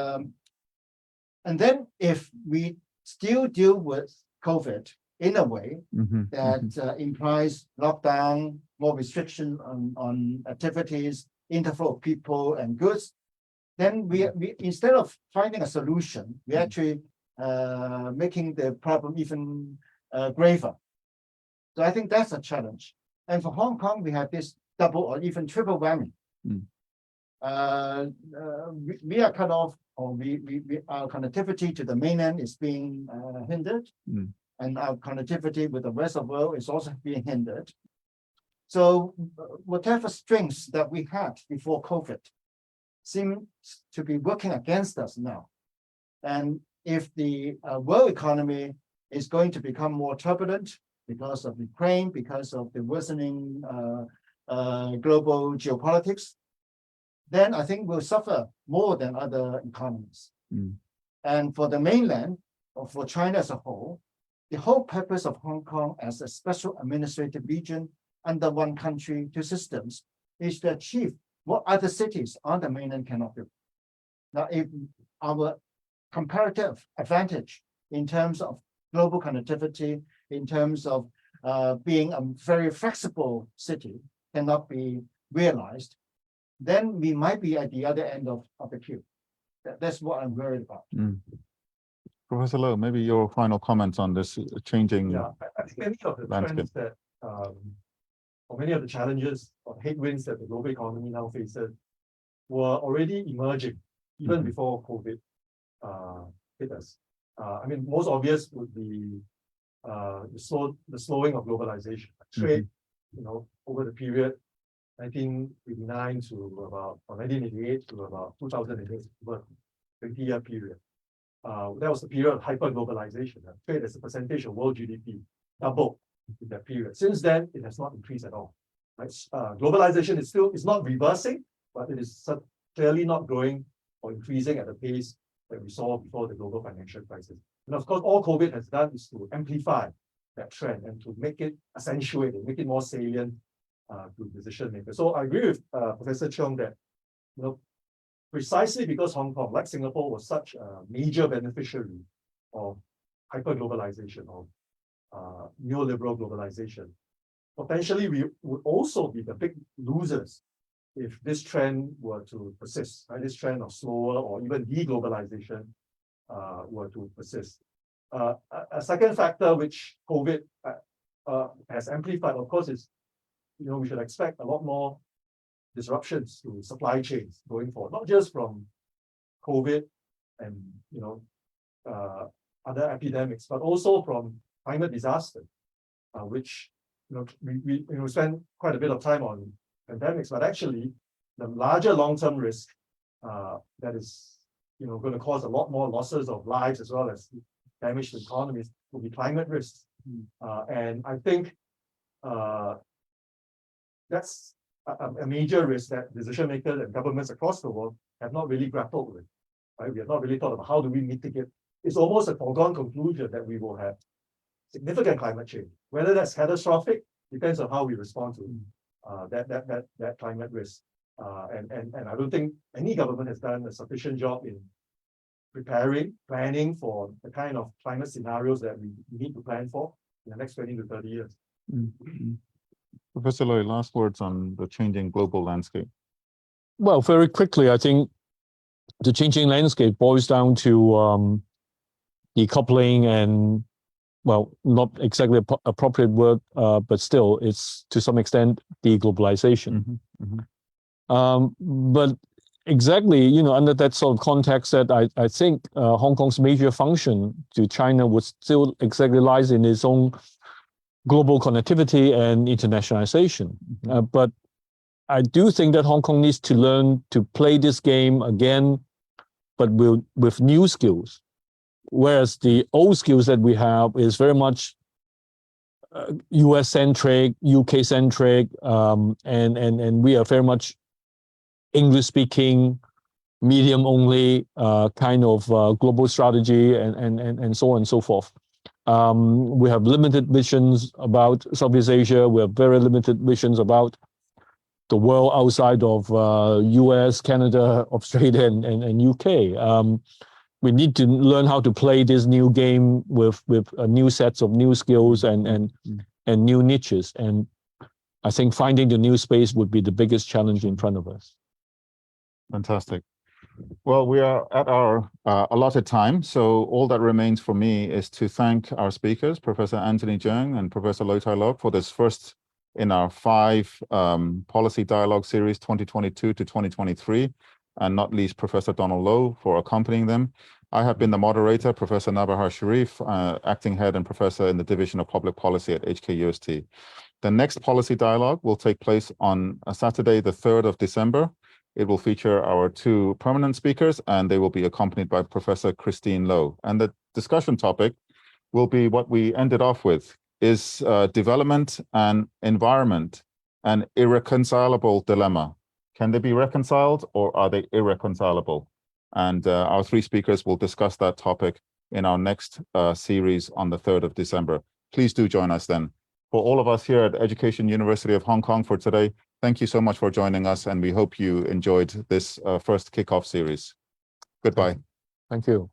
then if we still deal with COVID in a way that implies lockdown, more restriction on activities, interflow of people and goods, then we instead of finding a solution, we actually making the problem even graver. So I think that's a challenge. And for Hong Kong, we have this double or even triple whammy. We are cut off, or our connectivity to the mainland is being hindered, and our connectivity with the rest of the world is also being hindered. So whatever strengths that we had before COVID seem to be working against us now. And if the world economy is going to become more turbulent because of Ukraine, because of the worsening global geopolitics, then I think we'll suffer more than other economies. And for the mainland, or for China as a whole, the whole purpose of Hong Kong as a special administrative region under one country, two systems, is to achieve what other cities on the mainland cannot do. Now, if our comparative advantage in terms of global connectivity, in terms of being a very flexible city cannot be realized, then we might be at the other end of the queue. That's what I'm worried about. Professor Low, maybe your final comments on this changing I think many of the trends that, or many of the challenges or headwinds that the global economy now faces were already emerging even before COVID hit us. I mean, most obvious would be the slowing of globalization. Trade, over the period 1989 to about, or 1988 to about 2008, over a 20-year period. That was the period of hyper-globalization. Trade as a percentage of world GDP doubled in that period. Since then, it has not increased at all. Right? Globalization is not reversing, but it is clearly not growing or increasing at the pace that we saw before the global financial crisis. And of course, all COVID has done is to amplify that trend and to make it accentuate and make it more salient to decision makers. So I agree with Professor Cheong that precisely because Hong Kong, like Singapore, was such a major beneficiary of hyper-globalization, of neoliberal globalization, potentially we would also be the big losers if this trend were to persist, right? This trend of slower or even deglobalization were to persist. A second factor which COVID has amplified, of course, is we should expect a lot more disruptions to supply chains going forward, not just from COVID and other epidemics, but also from climate disaster, which we spend quite a bit of time on pandemics, but actually the larger long-term risk that is going to cause a lot more losses of lives as well as damage to economies will be climate risks. And I think that's a major risk that decision makers and governments across the world have not really grappled with. Right? We have not really thought about how do we mitigate. It's almost a foregone conclusion that we will have significant climate change. Whether that's catastrophic depends on how we respond to that climate risk. And I don't think any government has done a sufficient job in planning for the kind of climate scenarios that we need to plan for in the next 20 to 30 years. Professor Loy, last words on the changing global landscape. Well, very quickly, I think the changing landscape boils down to decoupling and, well, not exactly appropriate word, but still, it's to some extent deglobalization. But exactly, under that sort of context, that I think Hong Kong's major function to China would still exactly lies in its own global connectivity and internationalization. But I do think that Hong Kong needs to learn to play this game again, but with new skills. Whereas the old skills that we have is very much US-centric, UK-centric, and we are very much English-speaking, medium-only kind of global strategy, and so on and so forth. We have limited visions about Southeast Asia. We have very limited visions about the world outside of US, Canada, Australia, and UK. We need to learn how to play this new game with new sets of new skills and new niches. And I think finding the new space would be the biggest challenge in front of us. Fantastic. Well, we are at our allotted time, so all that remains for me is to thank our speakers, Professor Anthony Cheung and Professor Loy Tai Lok, for this first in our 5 policy dialogue series 2022 to 2023, and not least Professor Donald Low for accompanying them. I have been the moderator, Professor Nabahar Sharif, acting head and professor in the Division of Public Policy at HKUST. The next policy dialogue will take place on Saturday, the 3rd of December. It will feature our 2 permanent speakers, and they will be accompanied by Professor Christine Low. And the discussion topic will be what we ended off with: is development and environment an irreconcilable dilemma? Can they be reconciled, or are they irreconcilable? And our 3 speakers will discuss that topic in our next series on the 3rd of December. Please do join us then. For all of us here at Education University of Hong Kong for today, thank you so much for joining us, and we hope you enjoyed this first kickoff series. Goodbye. Thank you.